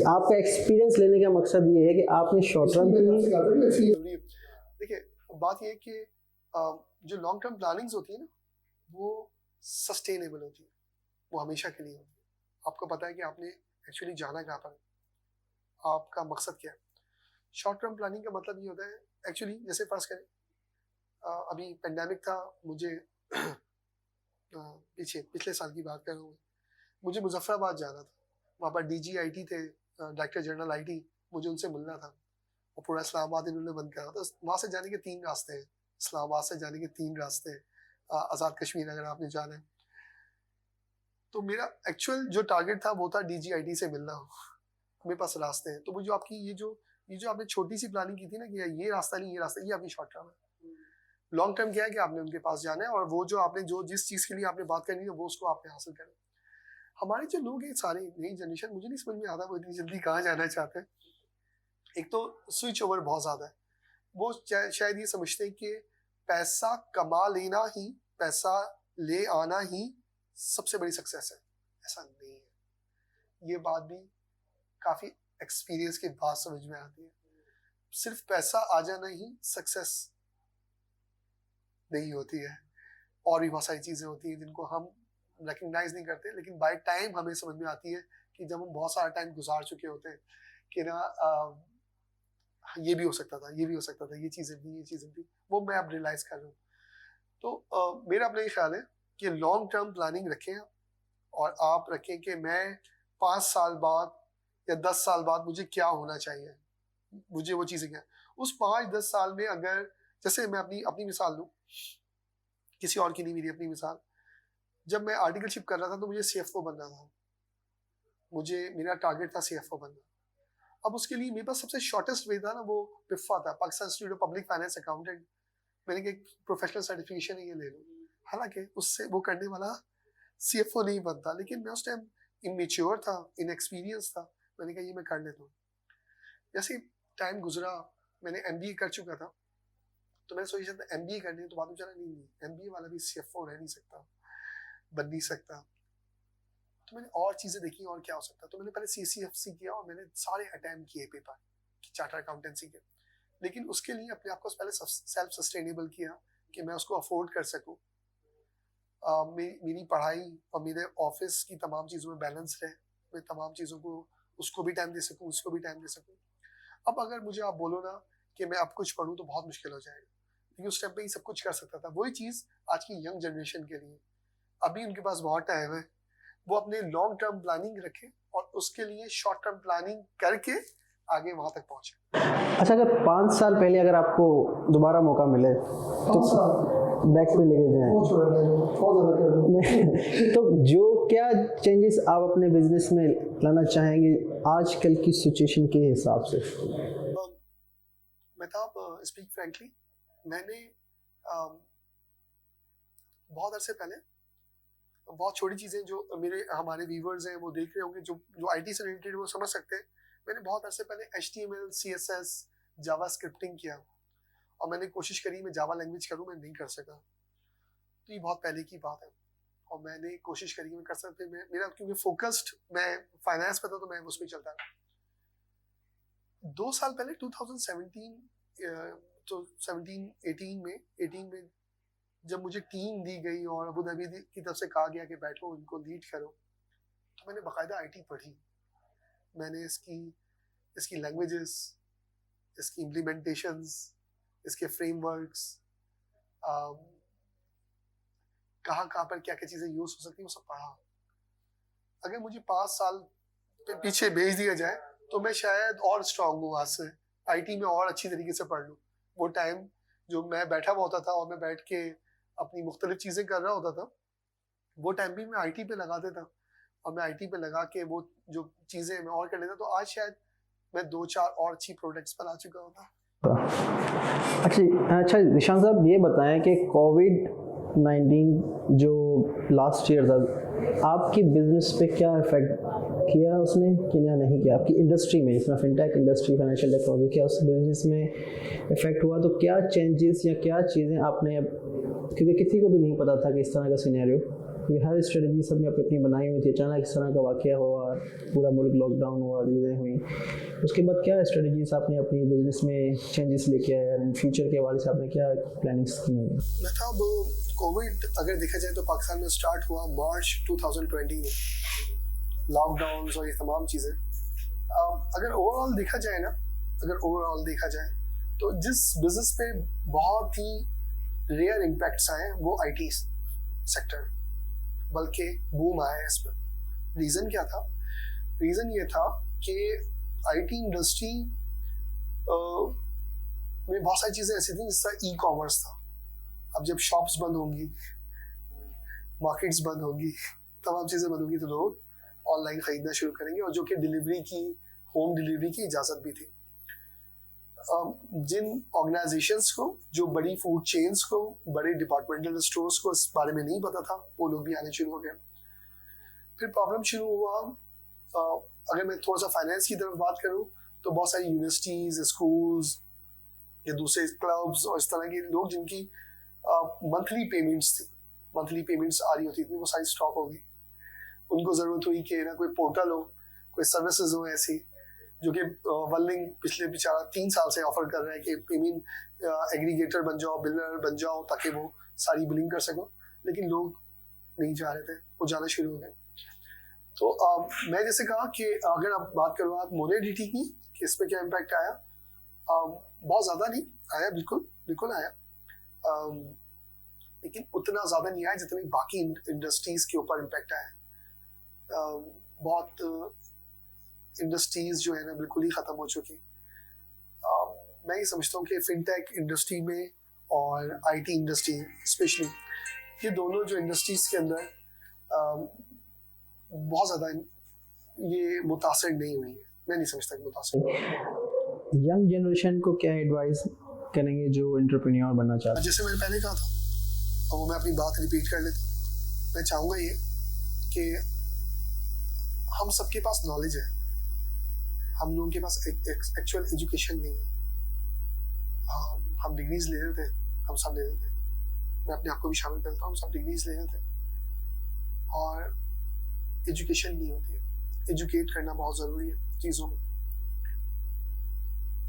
आपका एक्सपीरियंस लेने का मकसद ये है कि आपने शॉर्ट टर्म की।
देखिए बात ये है कि जो लॉन्ग टर्म प्लानिंग्स होती है ना, वो सस्टेनेबल होती है, वो हमेशा के लिए होती है। आपको पता है कि आपने एक्चुअली जाना कहाँ पर, आपका मकसद क्या है। शॉर्ट टर्म प्लानिंग का मतलब ये होता है एक्चुअली, जैसे फर्ज करें अभी पेंडेमिक था, मुझे पिछले साल की बात कर रहा हूँ, मुझे मुजफ्फराबाद जाना था। वहाँ पर DGIT थे, डायरेक्टर जनरल IT, मुझे उनसे मिलना था और पूरा इस्लामाबाद इन्होंने बंद करा। तो वहाँ से जाने के 3 रास्ते हैं, इस्लामाबाद से जाने के 3 रास्ते हैं, आज़ाद कश्मीर अगर आपने जाना है। तो मेरा एक्चुअल जो टारगेट था वो था DGIT से मिलना। मेरे पास रास्ते हैं, तो वो जो आपकी ये जो आपने छोटी सी प्लानिंग की थी ना कि ये रास्ता नहीं, ये रास्ता, ये आपकी शॉर्ट टर्म है। लॉन्ग टर्म क्या है कि आपने उनके पास जाना है और वो जो आपने जिस चीज़ के लिए आपने बात करनी है वो उसको आपने हासिल करना है। हमारे जो लोग हैं सारे नई जनरेशन, मुझे नहीं समझ में आता वो इतनी जल्दी कहाँ जाना चाहते हैं। एक तो स्विच ओवर बहुत ज़्यादा है, वो शायद ये समझते हैं कि पैसा कमा लेना ही, पैसा ले आना ही सबसे बड़ी सक्सेस है। ऐसा नहीं है, ये बात भी काफ़ी एक्सपीरियंस के बाद समझ में आती है। सिर्फ पैसा आ जाना ही सक्सेस नहीं होती है, और भी बहुत सारी चीज़ें होती हैं जिनको हम रिकग्नाइज नहीं करते, लेकिन बाय टाइम हमें समझ में आती है कि जब हम बहुत सारा टाइम गुजार चुके होते हैं कि ना ये भी हो सकता था, ये भी हो सकता था, ये चीज़ें भी, वो मैं अब रियलाइज कर रहा हूँ। तो मेरा अपना ये ख्याल है कि लॉन्ग टर्म प्लानिंग रखें और आप रखें कि मैं 5 साल बाद या 10 साल बाद मुझे क्या होना चाहिए, मुझे वो चीज़ें क्या उस 5-10 साल में। अगर जैसे मैं अपनी मिसाल लूँ, किसी और की नहीं, मेरी अपनी मिसाल। जब मैं आर्टिकलशिप कर रहा था तो मुझे CFO बनना था, मेरा टारगेट था CFO बनना। अब उसके लिए मेरे पास सबसे शॉर्टेस्ट वे था ना, वो पिफा था, Pakistan institute of public finance accountant. मैंने कहा प्रोफेशनल सर्टिफिकेशन है, ये ले लो। हालांकि उससे वो करने वाला CFO नहीं बनता, लेकिन मैं उस टाइम इमेच्योर था, इनएक्सपीरियंस था। मैंने कहा ये मैं कर लेता हूँ। जैसे टाइम गुजरा, मैंने MBA कर चुका था, तो मैंने सोचा था MBA करनी है, तो बाद में चला नहीं MBA वाला भी CFO रह नहीं सकता, बन नहीं सकता। तो मैंने और चीज़ें देखी और क्या हो सकता। तो मैंने पहले CCFC किया और मैंने सारे अटेम्प्ट किए पेपर चार्टर अकाउंटेंसी के, लेकिन उसके लिए अपने आप को पहले सेल्फ सस्टेनेबल किया कि मैं उसको अफोर्ड कर सकूँ। मेरी पढ़ाई और मेरे ऑफिस की तमाम चीज़ों में बैलेंस रहे, मैं तमाम चीज़ों को उसको भी टाइम दे सकूँ, उसको भी टाइम दे सकूँ। अब अगर मुझे आप बोलो ना कि मैं अब कुछ पढ़ूँ तो बहुत मुश्किल हो जाएगा, क्योंकि उस टाइम पे ही सब कुछ कर सकता था। वही चीज़ आज की यंग जनरेशन के लिए, अभी उनके पास बहुत टाइम है, वो अपने लॉन्ग टर्म प्लानिंग रखें और उसके लिए शॉर्ट टर्म प्लानिंग करके आगे वहाँ तक पहुँचे।
अच्छा, अगर 5 साल पहले अगर आपको दोबारा मौका मिले तो बैक पे लेके जाएं तो जो क्या चेंजेस आप अपने बिजनेस में लाना चाहेंगे आजकल की सिचुएशन के हिसाब से?
मैं तो स्पीक फ्रैंकली, मैंने बहुत अरसे पहले बहुत छोटी चीज़ें जो हमारे व्यूवर्स हैं वो देख रहे होंगे, जो IT से रिलेटेड वो समझ सकते हैं। मैंने बहुत अरसे पहले HTML, CSS, जावा स्क्रिप्टिंग किया और मैंने कोशिश करी मैं जावा लैंग्वेज करूँ, मैं नहीं कर सका। तो ये बहुत पहले की बात है और मैंने कोशिश करी मैं कर सकते, मेरा क्योंकि फोकस्ड मैं फाइनेंस पे था तो मैं उसमें चलता रहा। 2 साल पहले 2017 तो 18 में जब मुझे टीम दी गई और अबू धाबी की तरफ से कहा गया कि बैठो इनको लीड करो, तो मैंने बाकायदा IT पढ़ी। मैंने इसकी लैंग्वेजेस, इसकी इम्प्लीमेंटेशंस, इसके फ्रेमवर्क्स, कहाँ पर क्या क्या चीज़ें यूज़ हो सकती है वो सब पढ़ा। अगर मुझे 5 साल पीछे भेज दिया जाए तो मैं शायद और स्ट्रांग हूँ, आज से आईटी में और अच्छी तरीके से पढ़ लूँ। वो टाइम जो मैं बैठा हुआ होता था और मैं बैठ के अपनी मुख्तलिफ चीज़ें कर रहा होता था, वो टाइम भी मैं आईटी पे लगा देता और मैं आईटी पे लगा के वो जो चीज़ें मैं और कर लेता, तो आज शायद मैं 2-4 और अच्छी प्रोडक्ट्स पर आ चुका होता।
अच्छा निशान साहब, ये बताएं कि कोविड-19 जो लास्ट ईयर था, आपकी बिजनेस पे क्या इफेक्ट किया उसने कि या नहीं किया? आपकी इंडस्ट्री में, इसमें फिनटेक इंडस्ट्री, फाइनेंशियल टेक्नोलॉजी, क्या उस बिजनेस में इफेक्ट हुआ? तो क्या चेंजेस या क्या चीज़ें आपने, क्योंकि किसी को भी नहीं पता था कि इस तरह का सिनेरियो, क्योंकि हर स्ट्रेटजी सब ने अपनी अपनी बनाई हुई थी, अचानक इस तरह का वाक़या हुआ, पूरा मुल्क लॉकडाउन हुआ, चीज़ें हुई, उसके बाद क्या स्ट्रेटजीज आपने अपनी बिजनेस में चेंजेस लेके आए, और फ्यूचर के हवाले से आपने क्या प्लानिंग्स की हुई?
मतलब कोविड अगर देखा जाए तो पाकिस्तान में स्टार्ट हुआ मार्च 2020 में, लॉकडाउन और ये तमाम चीज़ें। अगर ओवरऑल देखा जाए तो जिस बिजनेस पे बहुत ही रेयर इम्पैक्ट्स आए वो आईटी सेक्टर, बल्कि बूम आया है इस पर। रीज़न क्या था? रीज़न ये था कि आईटी इंडस्ट्री में बहुत सारी चीज़ें ऐसी थी, जिसका ई कॉमर्स था। अब जब शॉप्स बंद होंगी, मार्केट्स बंद होंगी, तमाम चीज़ें बंद होंगी, तो लोग ऑनलाइन ख़रीदना शुरू करेंगे, और जो कि डिलीवरी की, होम डिलीवरी की इजाज़त भी थी। जिन ऑर्गेनाइजेशंस को, जो बड़ी फूड चेन्स को, बड़े डिपार्टमेंटल स्टोर्स को इस बारे में नहीं पता था, वो लोग भी आने शुरू हो गए। फिर प्रॉब्लम शुरू हुआ, अगर मैं थोड़ा सा फाइनेंस की तरफ बात करूं, तो बहुत सारी यूनिवर्सिटीज़, स्कूल्स या दूसरे क्लब्स और इस तरह के लोग जिनकी मंथली पेमेंट्स आ रही होती थी, वो सारी स्टॉप हो गई। उनको ज़रूरत हुई कि ना कोई पोर्टल हो, कोई सर्विसेज हो ऐसी, जो कि वर्लिंग पिछले 3 साल से ऑफर कर रहा है कि पेमेंट एग्रीगेटर बन जाओ, बिलर बन जाओ, ताकि वो सारी बिलिंग कर सको। लेकिन लोग नहीं जा रहे थे, वो जाना शुरू हो गए। तो मैं जैसे कहा कि अगर आप बात करो आप मोनेडिटी की, कि इस पर क्या इम्पैक्ट आया, बहुत ज़्यादा नहीं आया, बिल्कुल आया, लेकिन उतना ज़्यादा नहीं आया जितनी बाकी इंडस्ट्रीज़ के ऊपर इम्पैक्ट आया। बहुत इंडस्ट्रीज़ जो है ना बिल्कुल ही ख़त्म हो चुकी। मैं ये समझता हूँ कि फिनटेक इंडस्ट्री में और आईटी इंडस्ट्री स्पेशली, ये दोनों जो इंडस्ट्रीज़ के अंदर बहुत ज़्यादा ये मुतासिर नहीं हुई है। मैं नहीं समझता कि मुतासिर।
यंग जनरेशन को क्या एडवाइस करेंगे जो एंटरप्रेन्योर बनना चाहते हैं?
जैसे मैंने पहले कहा था, और वो मैं अपनी बात रिपीट कर लेता हूँ। मैं चाहूँगा ये कि हम सबके पास नॉलेज है, हम लोगों के पास एक्चुअल एजुकेशन नहीं है। हम डिग्रीज ले रहे थे, हम सब ले रहे थे, मैं अपने आप को भी शामिल करता हूँ, हम सब डिग्रीज ले रहे थे, और एजुकेशन नहीं होती है। एजुकेट करना बहुत ज़रूरी है चीज़ों में।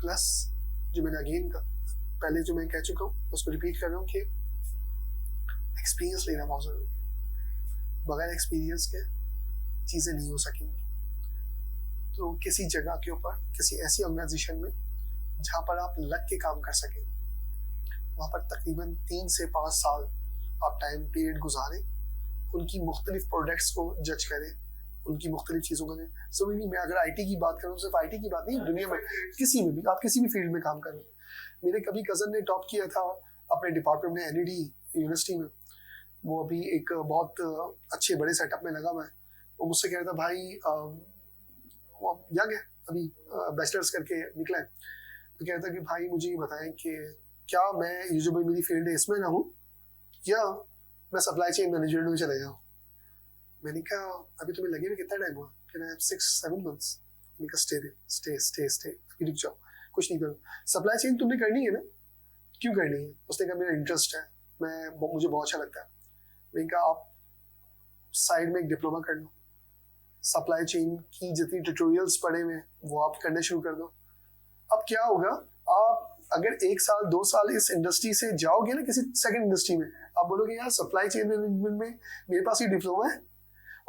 प्लस जो मैंने पहले जो मैं कह चुका हूँ, उसको रिपीट कर रहा हूँ कि एक्सपीरियंस लेना बहुत ज़रूरी है। बगैर एक्सपीरियंस के चीज़ें नहीं हो सकेंगी। तो किसी जगह के ऊपर, किसी ऐसी ऑर्गेनाइजेशन में जहाँ पर आप लग के काम कर सकें, वहाँ पर तकरीबन 3 से 5 साल आप टाइम पीरियड गुजारें, उनकी मुख्तलिफ प्रोडक्ट्स को जज करें, उनकी मुख्तलिफ चीज़ों को करें। सो मैं अगर आईटी की बात करूँ, सिर्फ आईटी की बात नहीं, दुनिया में किसी में भी, आप किसी भी फील्ड में काम करें। मेरे कभी कज़न ने टॉप किया था अपने डिपार्टमेंट में, एनईडी यूनिवर्सिटी में। वो अभी एक बहुत अच्छे बड़े सेटअप में लगा हुआ है। वो मुझसे कह रहा था, भाई वो यंग है, अभी बैचलर्स करके निकला है, तो कह रहा था कि भाई मुझे ये बताएं कि क्या मैं ये जो भाई मेरी फील्ड है इसमें ना हूँ, या मैं सप्लाई चेन मैनेजमेंट में चले जाऊँ। मैंने कहा अभी तुम्हें लगे हुए कितना टाइम हुआ? कहना 6-7 months। मैंने कहा स्टे अभी रुक जाओ, कुछ नहीं करो, सप्लाई चेन तुमने करनी है ना, क्यों करनी है? उसने कहा मेरा इंटरेस्ट है, मुझे बहुत अच्छा लगता है। मैंने कहा आप साइड में एक डिप्लोमा कर लो, सप्लाई चेन की जितनी ट्यूटोरियल्स पढ़े हुए वो आप करना शुरू कर दो। अब क्या होगा, आप अगर 1 साल 2 साल इस इंडस्ट्री से जाओगे ना किसी सेकंड इंडस्ट्री में, आप बोलोगे यार सप्लाई चेन मैनेजमेंट में मेरे पास ये डिप्लोमा है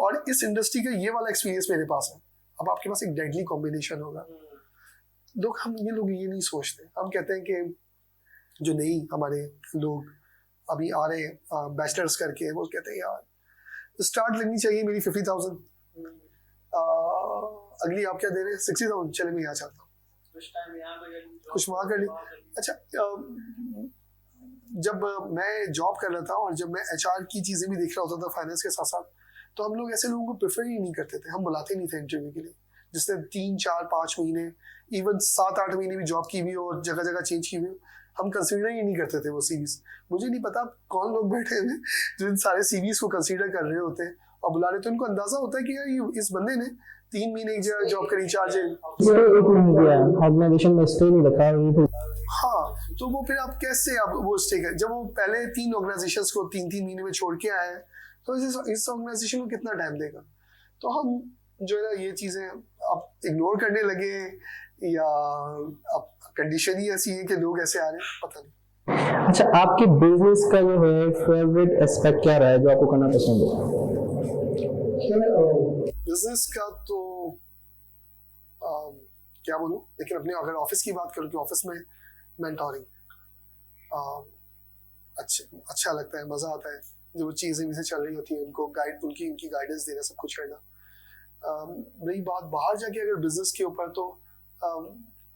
और इस इंडस्ट्री का ये वाला एक्सपीरियंस मेरे पास है। अब आपके पास एक डेडली कॉम्बिनेशन होगा। लोग ये नहीं सोचते। हम कहते हैं कि जो नहीं हमारे लोग अभी आ रहे हैं बैचलर्स करके, वो कहते हैं यार स्टार्ट लगनी चाहिए मेरी 50,000, अगली आप क्या दे रहे हैं 60,000, चले मैं यहाँ चाहता हूँ कुछ वहाँ कर ली। अच्छा, जब मैं जॉब कर रहा था और जब मैं HR की चीज़ें भी देख रहा होता था फाइनेंस के साथ साथ, तो हम लोग ऐसे लोगों को प्रेफर ही नहीं करते थे, हम बुलाते नहीं थे इंटरव्यू के लिए जिसने 3, 4, 5 महीने इवन 7, 8 महीने भी जॉब की हुई और जगह जगह चेंज की हुई, हम कंसीडर ही नहीं करते थे वो सीवीज। मुझे नहीं पता कौन लोग बैठे हैं जो इन सारे सीवीज को कंसीडर कर रहे होते हैं और बुला रहे, तो उनको अंदाजा होता है कि यार ये इस बंदे ने 3 महीने की जॉब करी, 4
ऑर्गेनाइजेशन में स्टे नहीं रखा।
हाँ, तो वो फिर आप कैसे आप वो स्टे कर, जब वो पहले 3 ऑर्गेनाइजेशंस को 3-3 महीने में छोड़ के आए हैं, तो इस ऑर्गेनाइजेशन को कितना टाइम देगा। तो हम जो है ना ये चीजें अब इग्नोर करने लगे या अब कंडीशन ही ऐसी है कि लोग ऐसे आ रहे हैं, पता नहीं।
अच्छा, आपके बिजनेस का जो है फेवरेट एस्पेक्ट क्या रहा है जो आपको करना पसंद है?
बिजनेस का तो क्या बोलूं, लेकिन अपने अगर ऑफिस की बात करूं कि ऑफिस में मेंटोरिंग अच्छा लगता है, मजा आता है जो चीजें भी से चल रही होती हैं उनको गाइड, उनकी गाइडेंस देना, सब कुछ करना। रही बात बाहर जाके अगर बिजनेस के ऊपर, तो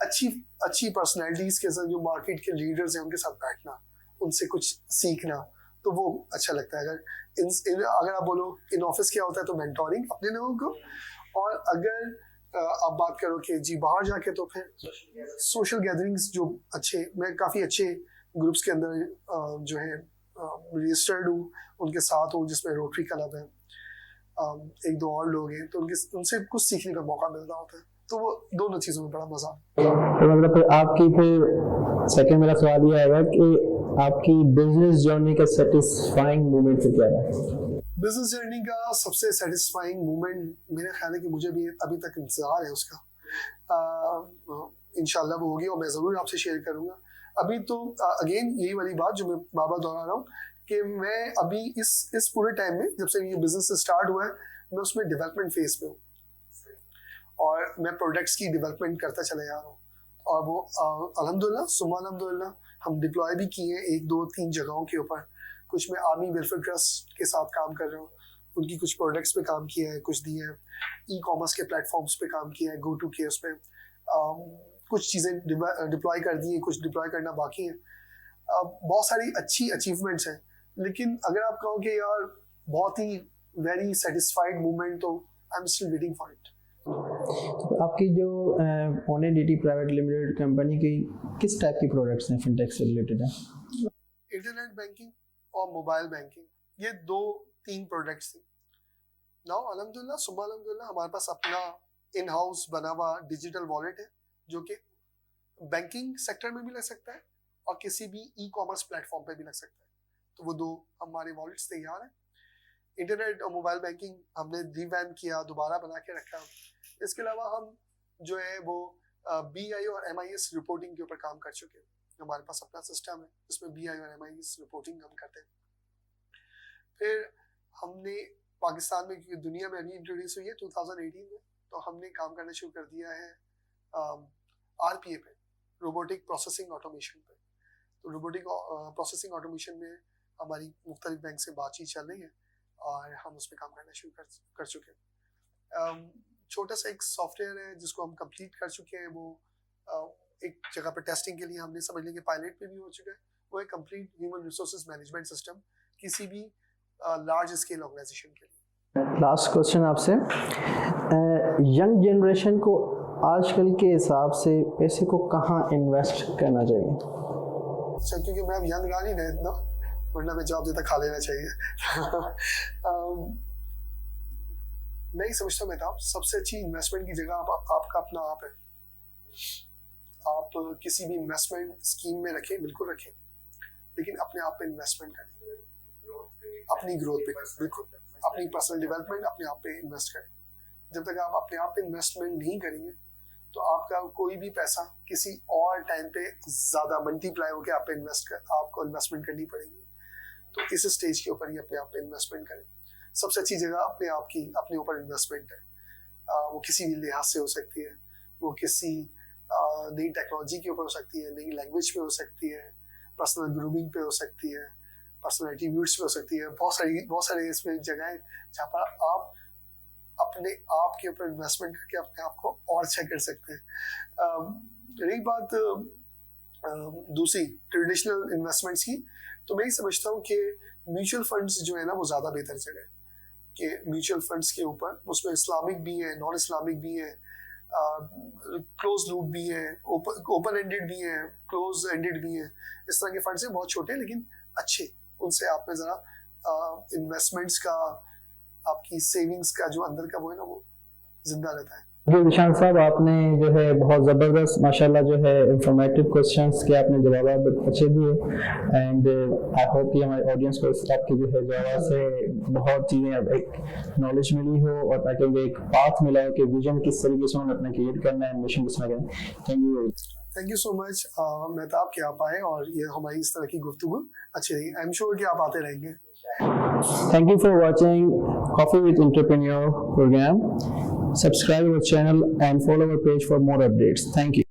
अच्छी पर्सनैलिटीज के साथ जो मार्केट के लीडर्स हैं उनके साथ बैठना, उनसे कुछ सीखना, तो वो अच्छा लगता है। अगर आप बोलो इन ऑफिस क्या होता है, तो मेंटोरिंग अपने लोगों को, और अगर आप बात करो कि जी बाहर जाके, तो फिर सोशल गैदरिंग्स जो मैं काफ़ी अच्छे ग्रुप्स के अंदर जो है रजिस्टर्ड हूँ, उनके साथ हूँ, जिसमें रोटरी क्लब है, 1-2 और लोग हैं, तो उनसे कुछ सीखने का मौका मिलता होता है, तो वो दोनों चीज़ों में बड़ा मजा आता है।
तो मतलब फिर आपकी फिर सेकंड मेरा सवाल ये आएगा कि आपकी बिजनेस जर्नी का सेटिस्फाइंग मोमेंट क्या रहा?
बिजनेस जर्नी का सबसे सेटिस्फाइंग मोमेंट मेरा ख्याल है कि मुझे भी अभी तक इंतजार है उसका, इंशाल्लाह वो होगी और मैं ज़रूर आपसे शेयर करूँगा। अभी तो अगेन यही वाली बात जो मैं बार बार दोहरा रहा हूँ कि मैं अभी इस पूरे टाइम में, जब से ये बिजनेस स्टार्ट हुआ है, मैं उसमें डेवलपमेंट फेज पे हूँ और मैं प्रोडक्ट्स की डेवलपमेंट करता चला जा रहा हूँ, और वो अल्हम्दुलिल्लाह हम डिप्लॉय भी किए हैं 1, 2, 3 जगहों के ऊपर। कुछ मैं आर्मी वेलफेयर ट्रस्ट के साथ काम कर रहा हूँ, उनकी कुछ प्रोडक्ट्स पे काम किया है, कुछ दिए हैं, ई-कॉमर्स के प्लेटफॉर्म्स पे काम किया है, GoTo के उस पर कुछ चीज़ें डिप्लॉय कर दी हैं, कुछ डिप्लॉय करना बाकी है। बहुत सारी अच्छी अचीवमेंट्स हैं, लेकिन अगर आप कहो कि यार बहुत ही वेरी सेटिस्फाइड मोमेंट, तो I am still waiting for it.
तो आपकी जो ONEDT प्राइवेट लिमिटेड कंपनी की किस टाइप की प्रोडक्ट्स हैं फिनटेक से रिलेटेड है?
इंटरनेट बैंकिंग और मोबाइल बैंकिंग, ये 2-3 प्रोडक्ट्स थी। नाउ अल्हम्दुलिल्लाह हमारे पास अपना इन हाउस बना हुआ डिजिटल वॉलेट है, जो कि बैंकिंग सेक्टर में भी लग सकता है और किसी भी ई-कॉमर्स प्लेटफॉर्म पे भी लग सकता है। तो वो 2 हमारे वॉलेट्स तैयार हैं। इंटरनेट और मोबाइल बैंकिंग हमने रिवैम्प किया, दोबारा बना के रखा। इसके अलावा हम जो है वो BI और MIS रिपोर्टिंग के ऊपर काम कर चुके हैं। हमारे पास अपना सिस्टम है जिसमें BI और MIS रिपोर्टिंग हम करते हैं। फिर हमने पाकिस्तान में, क्योंकि दुनिया में अभी इंट्रोड्यूस हुई है 2018 में, तो हमने काम करना शुरू कर दिया है RPA पे, रोबोटिक प्रोसेसिंग ऑटोमेशन पे। तो रोबोटिक प्रोसेसिंग ऑटोमेशन में हमारी मुख्तलिफ बैंक से बातचीत चल रही है और हम उस पर काम करना शुरू कर चुके हैं। छोटा सा एक सॉफ्टवेयर है जिसको हम कंप्लीट कर चुके हैं, वो एक जगह पर टेस्टिंग के लिए हमने समझ लें कि पायलट पे भी हो चुका है। वो एक complete human resources management system किसी भी लार्ज स्केल ऑर्गेनाइजेशन के लिए।
लास्ट क्वेश्चन आपसे, यंग जनरेशन को आजकल के हिसाब से पैसे को कहाँ इन्वेस्ट करना चाहिए?
अच्छा, क्योंकि मैं अब यंग रहा नहीं ना इतना, वरना मैं जॉब देता खा लेना चाहिए। नहीं समझता मैं था सबसे अच्छी इन्वेस्टमेंट की जगह आपका अपना आप है। आप किसी भी इन्वेस्टमेंट स्कीम में रखें, बिल्कुल रखें, लेकिन अपने आप पे इन्वेस्टमेंट करें, अपनी ग्रोथ पे, बिल्कुल अपनी पर्सनल डेवलपमेंट, अपने आप पे इन्वेस्ट करें। जब तक आप अपने आप पे इन्वेस्टमेंट नहीं करेंगे, तो आपका कोई भी पैसा किसी और टाइम पे ज़्यादा मल्टीप्लाई होकर आपको इन्वेस्टमेंट करनी पड़ेगी। तो इस स्टेज के ऊपर ही अपने आप पे इन्वेस्टमेंट करें। सबसे अच्छी जगह अपने ऊपर इन्वेस्टमेंट है। वो किसी भी लिहाज से हो सकती है, वो किसी नई टेक्नोलॉजी के ऊपर हो सकती है, नई लैंग्वेज पे हो सकती है, पर्सनल ग्रूमिंग पे हो सकती है, पर्सनैलिटी म्यूट्स भी हो सकती है, बहुत सारी इसमें जगह है जहाँ पर आप अपने आप के ऊपर इन्वेस्टमेंट करके अपने आप को और अच्छा कर सकते हैं। रही बात दूसरी ट्रेडिशनल इन्वेस्टमेंट्स की, तो मैं ही समझता हूँ कि म्यूचुअल फंड्स जो है ना वो ज़्यादा बेहतर जगह है कि म्यूचुअल फंड्स के ऊपर उसमें इस्लामिक भी है, नॉन इस्लामिक भी है, क्लोज लूप भी है, ओपन एंडेड भी है, क्लोज एंडेड भी है। इस तरह के फंड्स हैं, बहुत छोटे लेकिन अच्छे। उनसे आप में ज़रा इन्वेस्टमेंट्स का, आपकी सेविंग्स का जो अंदर का वो है ना वो जिंदा रहता है।
जी निशान साहब, आपने जो है बहुत ज़बरदस्त माशाल्लाह जो है इंफॉर्मेटिव क्वेश्चंस के आपने जवाब अच्छे दिए एंड आई होप कि हमारे ऑडियंस को आपके जो है जवाब से बहुत चीज़ें एक नॉलेज मिली हो और ताकि उनको एक पाथ मिला हो कि विजन किस तरीके से उन्हें अपना क्रिएट करना है, मिशन किस तरह करना है।
Thank you so much Mehtab कि आप आए और ये हमारी इस तरह की गुफ्तगू अच्छी रही। आई एम श्योर कि आप आते रहेंगे।
Thank you for watching Coffee with Entrepreneur program. Subscribe our channel and follow our page for more updates. Thank you.